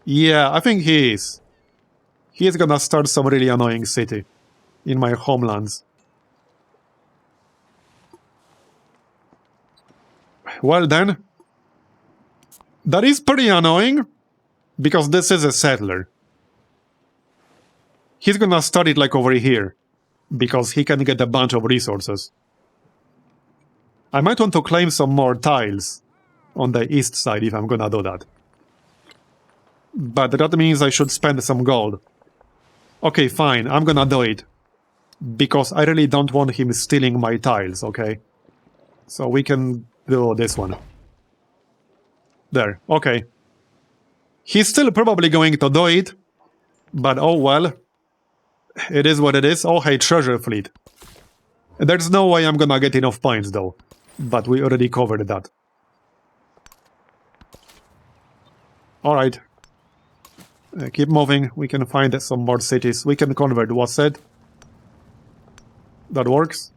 Yeah, I think he is. He is gonna start some really annoying city in my homelands. Well then. That is pretty annoying, because this is a settler. He's gonna start it like over here, because he can get a bunch of resources. I might want to claim some more tiles on the east side if I'm gonna do that. But that means I should spend some gold. Okay, fine, I'm gonna do it. Because I really don't want him stealing my tiles, okay? So we can do this one. There, okay. He's still probably going to do it, but oh well. It is what it is. Oh, hey, treasure fleet. There's no way I'm gonna get enough points, though. But we already covered that. Alright. Keep moving. We can find some more cities. We can convert what's said. That works.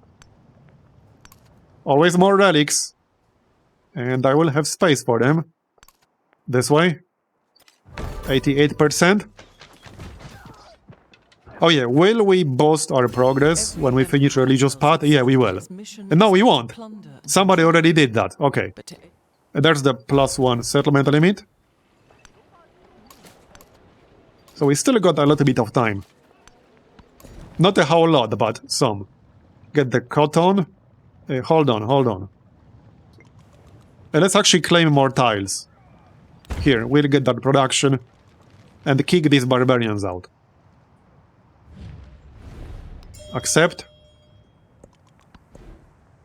Always more relics. And I will have space for them. This way. 88%. Oh yeah, will we boost our progress when we finish religious path? Yeah, we will. No, we won't. Somebody already did that. Okay. There's the +1 settlement limit. So we still got a little bit of time. Not a whole lot, but some. Get the cotton. Hold on. Let's actually claim more tiles. Here, we'll get that production. And kick these barbarians out. Accept.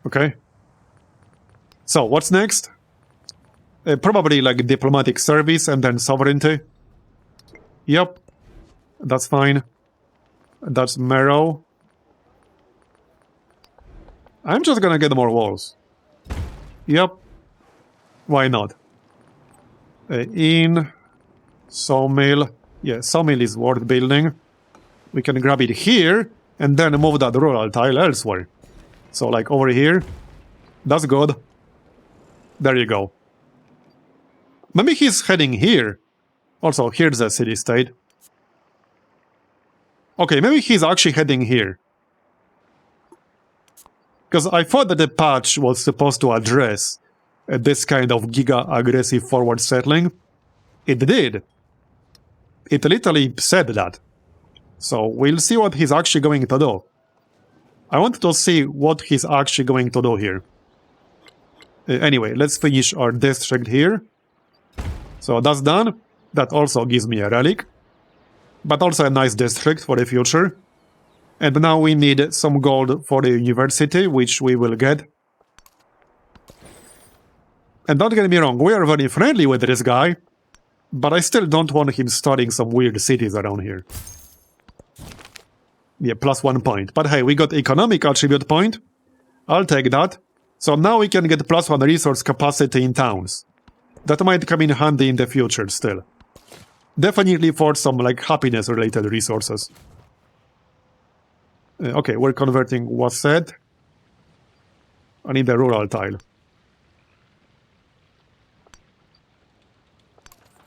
Okay. So, what's next? Probably like diplomatic service and then sovereignty. Yep. That's fine. That's marrow. I'm just gonna get more walls. Yep. Why not? In sawmill. Yeah, sawmill is worth building. We can grab it here and then move that rural tile elsewhere. So like over here. That's good. There you go. Maybe he's heading here. Also, here's a city-state. Okay, maybe he's actually heading here. Because I thought that the patch was supposed to address this kind of giga-aggressive forward settling. It did. It literally said that. So we'll see what he's actually going to do. I want to see what he's actually going to do here. Anyway, let's finish our district here. So that's done. That also gives me a relic. But also a nice district for the future. And now we need some gold for the university, which we will get. And don't get me wrong, we are very friendly with this guy. But I still don't want him starting some weird cities around here. Yeah, +1 point. But hey, we got economic attribute point. I'll take that. So now we can get +1 resource capacity in towns. That might come in handy in the future still. Definitely for some like happiness related resources. Okay, we're converting what's said. I need the rural tile.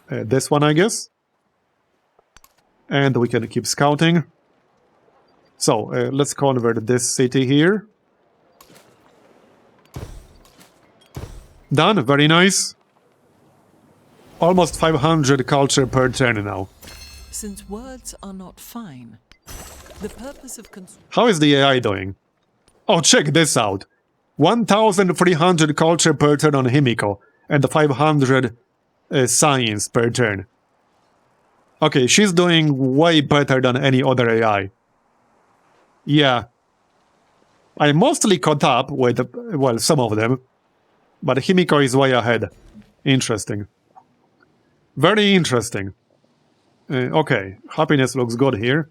This one, I guess. And we can keep scouting. So, let's convert this city here. Done, very nice. Almost 500 culture per turn now. Since words are not fine, the purpose of How is the AI doing? Oh, check this out. 1,300 culture per turn on Himiko, and 500 science per turn. Okay, she's doing way better than any other AI. Yeah. I mostly caught up with, well, some of them. But Himiko is way ahead. Interesting. Very interesting. Okay, happiness looks good here.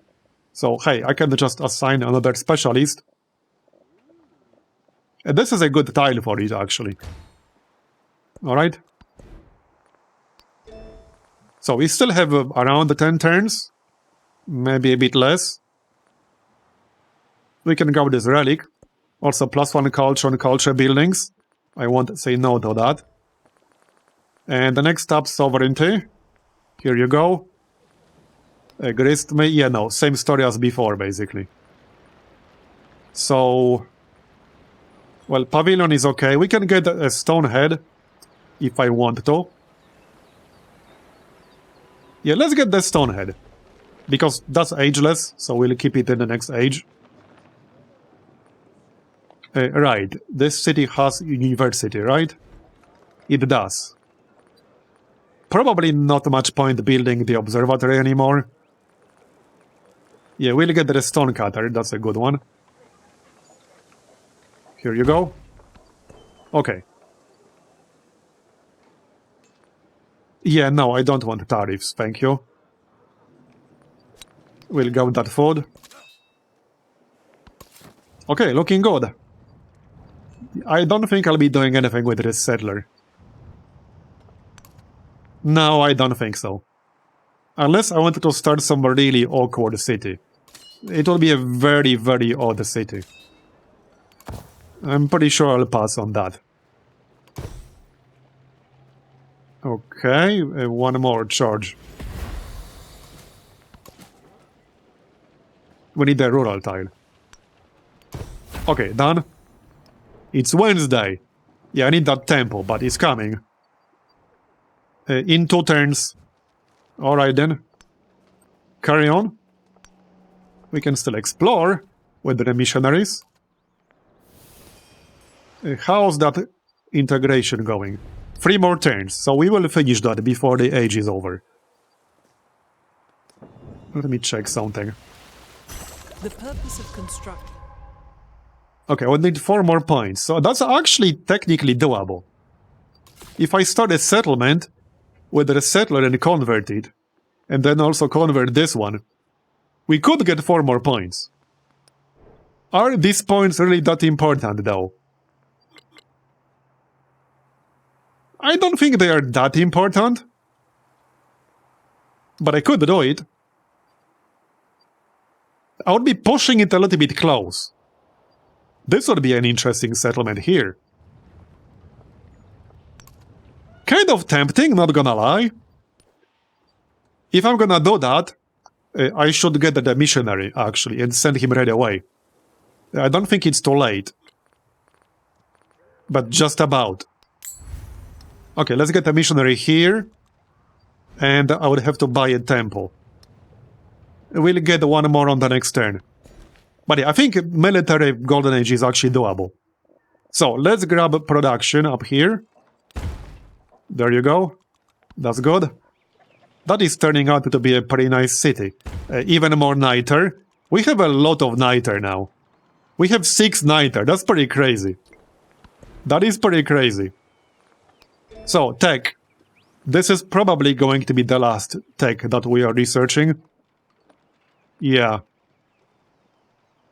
So, hey, I can just assign another specialist. This is a good tile for it, actually. Alright. So, we still have around 10 turns. Maybe a bit less. We can grab this relic. Also, +1 culture on culture buildings. I won't say no to that. And the next up, sovereignty. Here you go. Grist me. Yeah, no, same story as before, basically. So, well, pavilion is okay. We can get a stone head if I want to. Yeah, let's get the stone head. Because that's ageless, so we'll keep it in the next age. Right, this city has university, right? It does. Probably not much point building the observatory anymore. Yeah, we'll get the stone cutter, that's a good one. Here you go. Okay. Yeah, no, I don't want tariffs, thank you. We'll go with that food. Okay, looking good. I don't think I'll be doing anything with this settler. No, I don't think so. Unless I wanted to start some really awkward city. It will be a very, very odd city. I'm pretty sure I'll pass on that. Okay, one more charge. We need a rural tile. Okay, done. It's Wednesday. Yeah, I need that temple, but it's coming. In 2 turns. Alright then. Carry on. We can still explore with the missionaries. How's that integration going? 3 more turns, so we will finish that before the age is over. Let me check something. The purpose of construction. Okay, we need 4 more points, so that's actually technically doable. If I start a settlement with the settler and convert it, and then also convert this one, we could get 4 more points. Are these points really that important, though? I don't think they are that important. But I could do it. I would be pushing it a little bit close. This would be an interesting settlement here. Kind of tempting, not gonna lie. If I'm gonna do that, I should get the missionary, actually, and send him right away. I don't think it's too late. But just about. Okay, let's get a missionary here. And I would have to buy a temple. We'll get 1 more on the next turn. But yeah, I think military golden age is actually doable. So, let's grab production up here. There you go. That's good. That is turning out to be a pretty nice city. Even more niter. We have a lot of niter now. We have 6 niter. That's pretty crazy. That is pretty crazy. So, tech. This is probably going to be the last tech that we are researching. Yeah.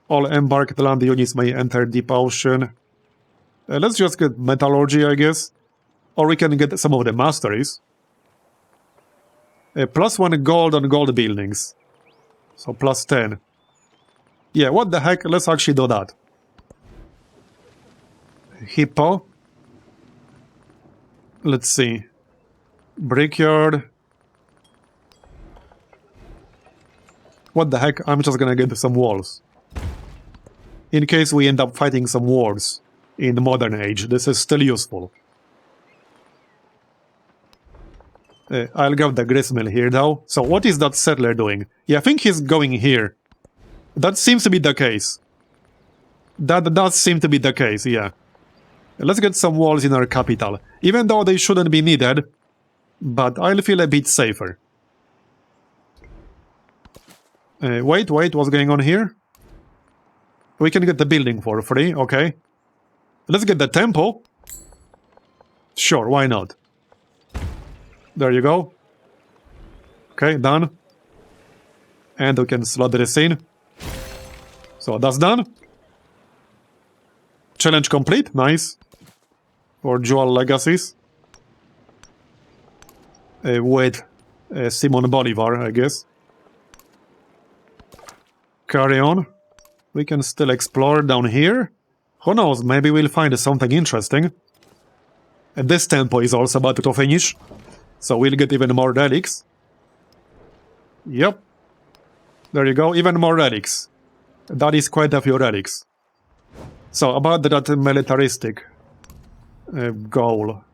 All embarked land units may enter deep ocean. Let's just get metallurgy, I guess. Or we can get some of the masteries. +1 gold on gold buildings. So +10. Yeah, what the heck? Let's actually do that. Hippo. Let's see. Brickyard. What the heck, I'm just gonna get some walls. In case we end up fighting some wars in the modern age, this is still useful. I'll grab the gristmill here though. So what is that settler doing? Yeah, I think he's going here. That seems to be the case. That does seem to be the case, yeah. Let's get some walls in our capital. Even though they shouldn't be needed, but I'll feel a bit safer. Wait, what's going on here? We can get the building for free, okay. Let's get the temple. Sure, why not? There you go. Okay, done. And we can slot this in. So that's done. Challenge complete, nice. For dual legacies. With Simon Bolivar, I guess. Carry on. We can still explore down here. Who knows, maybe we'll find something interesting. And this tempo is also about to finish. So we'll get even more relics. Yep. There you go, even more relics. That is quite a few relics. So, about that militaristic goal.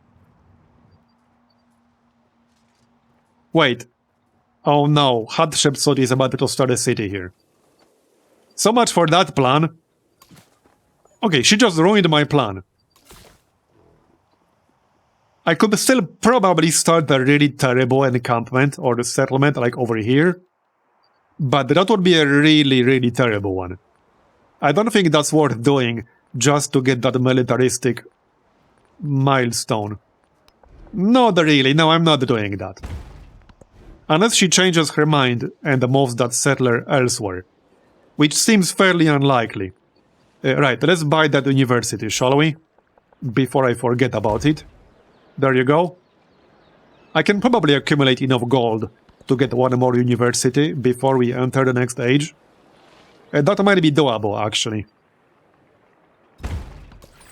Wait. Oh no, Hatshepsut is about to start a city here. So much for that plan. Okay, she just ruined my plan. I could still probably start a really terrible encampment or the settlement like over here. But that would be a really, really terrible one. I don't think that's worth doing just to get that militaristic milestone. Not really, no, I'm not doing that. Unless she changes her mind and moves that settler elsewhere. Which seems fairly unlikely. Right, let's buy that university, shall we? Before I forget about it. There you go. I can probably accumulate enough gold to get one more university before we enter the next age. That might be doable, actually.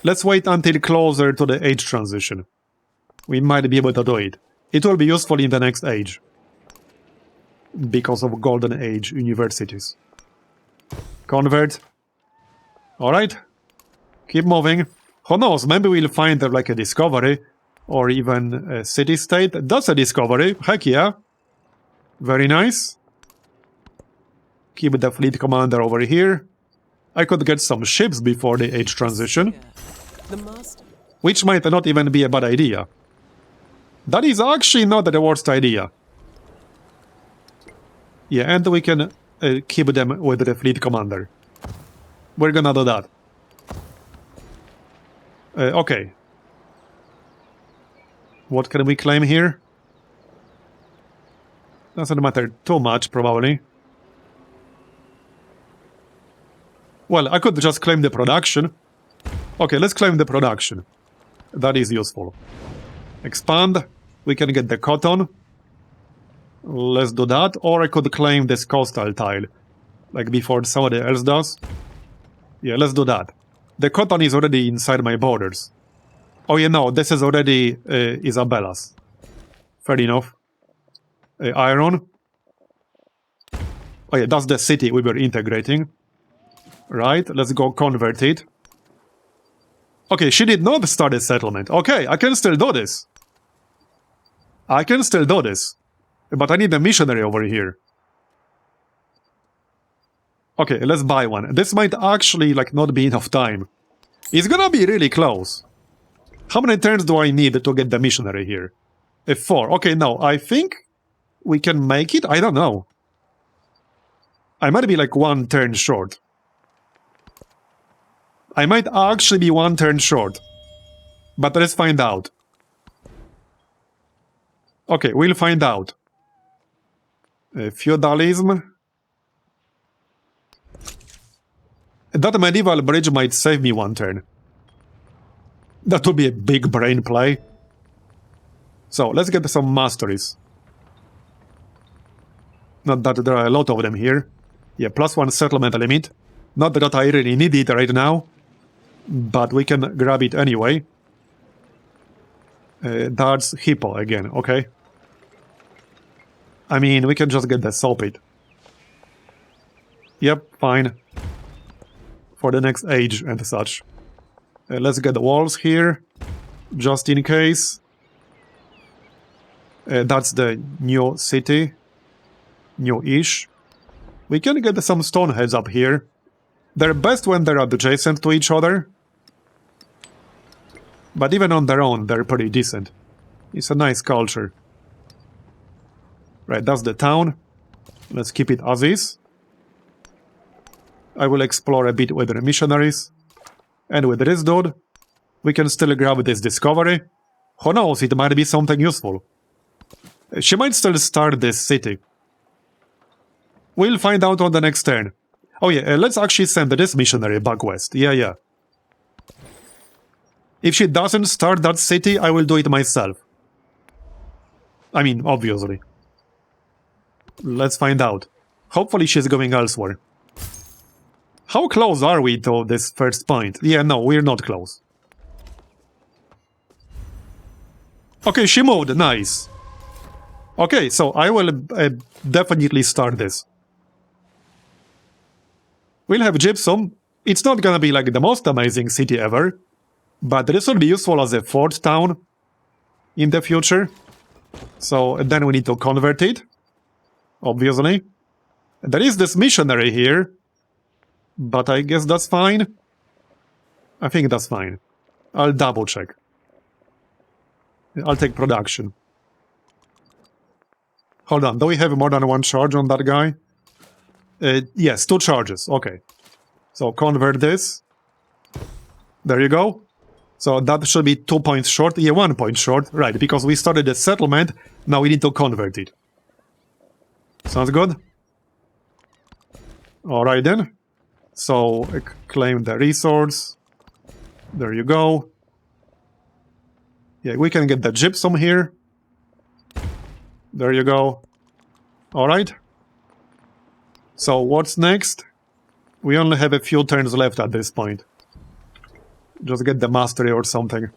Let's wait until closer to the age transition. We might be able to do it. It will be useful in the next age. Because of Golden Age universities. Convert. Alright. Keep moving. Who knows, maybe we'll find like a discovery. Or even a city-state. That's a discovery. Heck yeah. Very nice. Keep the fleet commander over here. I could get some ships before the age transition. Which might not even be a bad idea. That is actually not the worst idea. Yeah, and we can keep them with the fleet commander. We're gonna do that. Okay. What can we claim here? Doesn't matter too much, probably. Well, I could just claim the production. Okay, let's claim the production. That is useful. Expand. We can get the cotton. Let's do that. Or I could claim this coastal tile. Like before somebody else does. Yeah, let's do that. The cotton is already inside my borders. Oh, yeah, no, this is already Isabella's. Fair enough. Iron. Oh, yeah, that's the city we were integrating. Right, let's go convert it. Okay, she did not start a settlement. Okay, I can still do this. I can still do this. But I need a missionary over here. Okay, let's buy one. This might actually, like, not be enough time. It's gonna be really close. How many turns do I need to get the missionary here? 4. Okay, no, I think we can make it? I don't know. I might be like 1 turn short. I might actually be 1 turn short. But let's find out. Okay, we'll find out. Feudalism. That medieval bridge might save me 1 turn. That would be a big brain play. So, let's get some masteries. Not that there are a lot of them here. Yeah, +1 settlement limit. Not that I really need it right now. But we can grab it anyway. That's Hippo again, okay. I mean, we can just get the Soapit. Yep, fine. For the next age and such. Let's get the walls here, just in case. That's the new city. New-ish. We can get some stone heads up here. They're best when they're adjacent to each other. But even on their own, they're pretty decent. It's a nice culture. Right, that's the town. Let's keep it as is. I will explore a bit with the missionaries. And with this dude, we can still grab this discovery. Who knows, it might be something useful. She might still start this city. We'll find out on the next turn. Oh yeah, let's actually send this missionary back west. Yeah. If she doesn't start that city, I will do it myself. I mean, obviously. Let's find out. Hopefully she's going elsewhere. How close are we to this first point? Yeah, no, we're not close. Okay, she moved. Nice. Okay, so I will definitely start this. We'll have gypsum. It's not gonna be like the most amazing city ever, but this will be useful as a fort town in the future. So then we need to convert it, obviously. There is this missionary here, but I guess that's fine. I think that's fine. I'll double check. I'll take production. Hold on, do we have more than one charge on that guy? Yes, 2 charges, okay. So convert this. There you go. So that should be 2 points short. Yeah, 1 point short, right, because we started the settlement, now we need to convert it. Sounds good? Alright then. So, claim the resource. There you go. Yeah, we can get the gypsum here. There you go. Alright. So, what's next? We only have a few turns left at this point. Just get the mastery or something.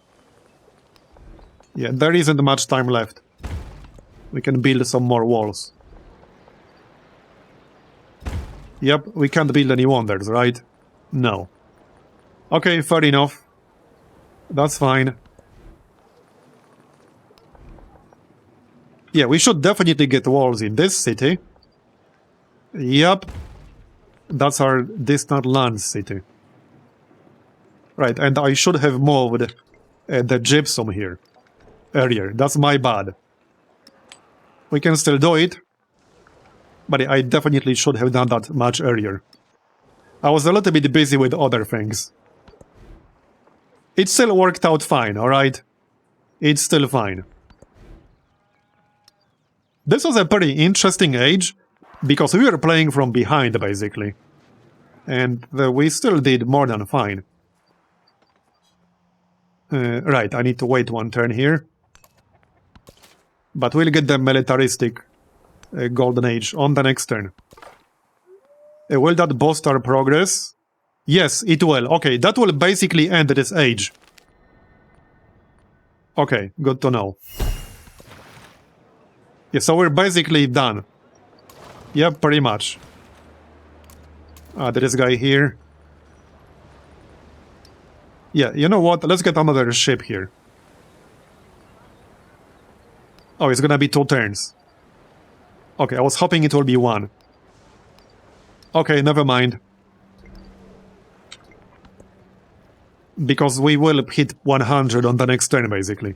Yeah, there isn't much time left. We can build some more walls. Yep, we can't build any wonders, right? No. Okay, fair enough. That's fine. Yeah, we should definitely get walls in this city. Yep. That's our distant land city. Right, and I should have moved the gypsum here earlier. That's my bad. We can still do it, but I definitely should have done that much earlier. I was a little bit busy with other things. It still worked out fine, alright? It's still fine. This was a pretty interesting age, because we were playing from behind, basically. And we still did more than fine. Right, I need to wait 1 turn here. But we'll get the militaristic golden age on the next turn. Will that boost our progress? Yes, it will. Okay, that will basically end this age. Okay, good to know. Yeah, so we're basically done. Yeah, pretty much. There is a guy here. Yeah, you know what? Let's get another ship here. Oh, it's gonna be 2 turns. Okay, I was hoping it will be 1. Okay, never mind. Because we will hit 100 on the next turn, basically.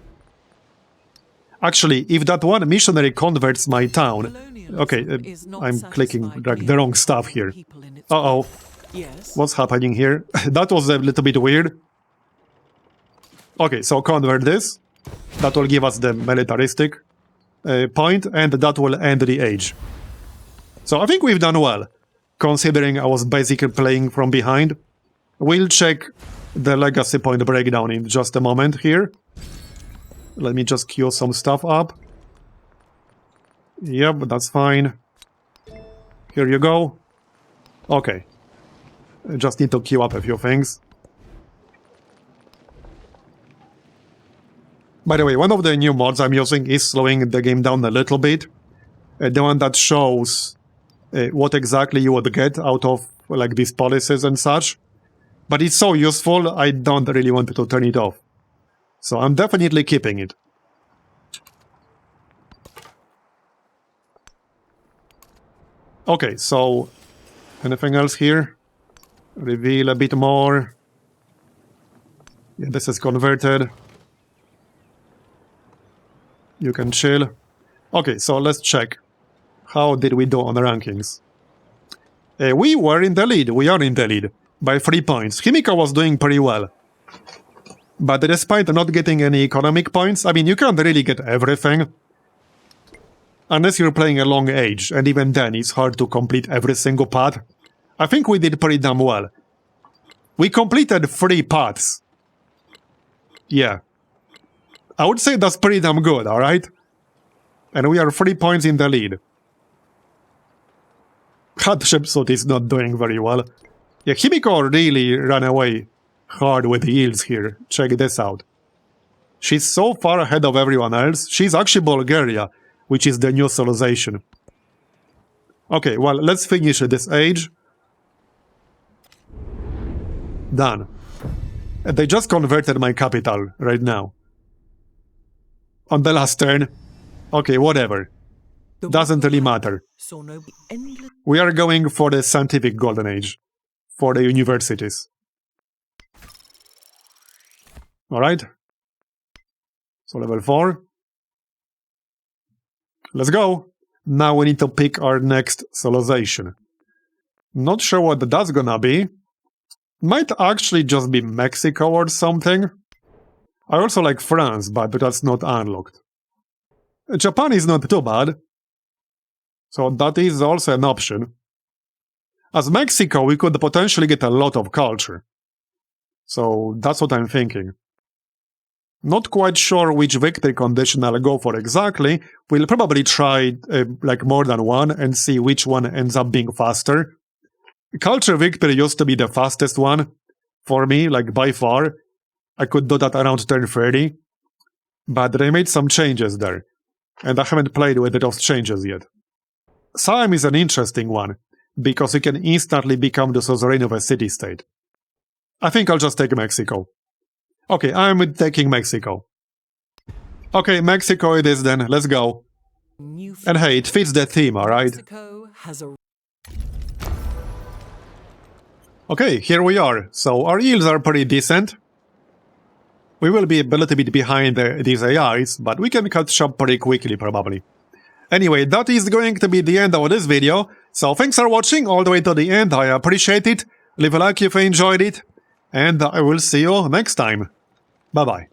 Actually, if that one missionary converts my town... Okay, I'm clicking the wrong stuff here. Uh-oh. Yes. What's happening here? That was a little bit weird. Okay, so convert this. That will give us the militaristic point, and that will end the age. So I think we've done well, considering I was basically playing from behind. We'll check the legacy point breakdown in just a moment here. Let me just queue some stuff up. Yep, that's fine. Here you go. Okay. I just need to queue up a few things. By the way, one of the new mods I'm using is slowing the game down a little bit. The one that shows what exactly you would get out of like these policies and such. But it's so useful, I don't really want to turn it off. So I'm definitely keeping it. Okay, so anything else here? Reveal a bit more. Yeah, this is converted. You can chill. Okay, so let's check. How did we do on the rankings? We were in the lead. We are in the lead. By 3 points. Himiko was doing pretty well. But despite not getting any economic points, I mean, you can't really get everything. Unless you're playing a long age, and even then it's hard to complete every single path. I think we did pretty damn well. We completed 3 paths. Yeah. I would say that's pretty damn good, alright? And we are 3 points in the lead. Hatshepsut is not doing very well. Yeah, Himiko really ran away hard with the yields here. Check this out. She's so far ahead of everyone else. She's actually Bulgaria, which is the new civilization. Okay, well, let's finish this age. Done. They just converted my capital right now. On the last turn. Okay, whatever. Doesn't really matter. We are going for the scientific golden age. For the universities. Alright. So level 4. Let's go. Now we need to pick our next civilization. Not sure what that's gonna be. Might actually just be Mexico or something. I also like France, but that's not unlocked. Japan is not too bad. So that is also an option. As Mexico, we could potentially get a lot of culture. So that's what I'm thinking. Not quite sure which victory condition I'll go for exactly. We'll probably try like more than one and see which one ends up being faster. Culture victory used to be the fastest one for me, like by far. I could do that around turn 30. But they made some changes there. And I haven't played with those changes yet. Siam is an interesting one, because you can instantly become the suzerain of a city-state. I think I'll just take Mexico. Okay, I'm taking Mexico. Okay, Mexico it is then, let's go. And hey, it fits the theme, alright? Okay, here we are. So our yields are pretty decent. We will be a little bit behind these AIs, but we can catch up pretty quickly probably. Anyway, that is going to be the end of this video. So thanks for watching all the way to the end, I appreciate it. Leave a like if you enjoyed it. And I will see you next time. Bye bye.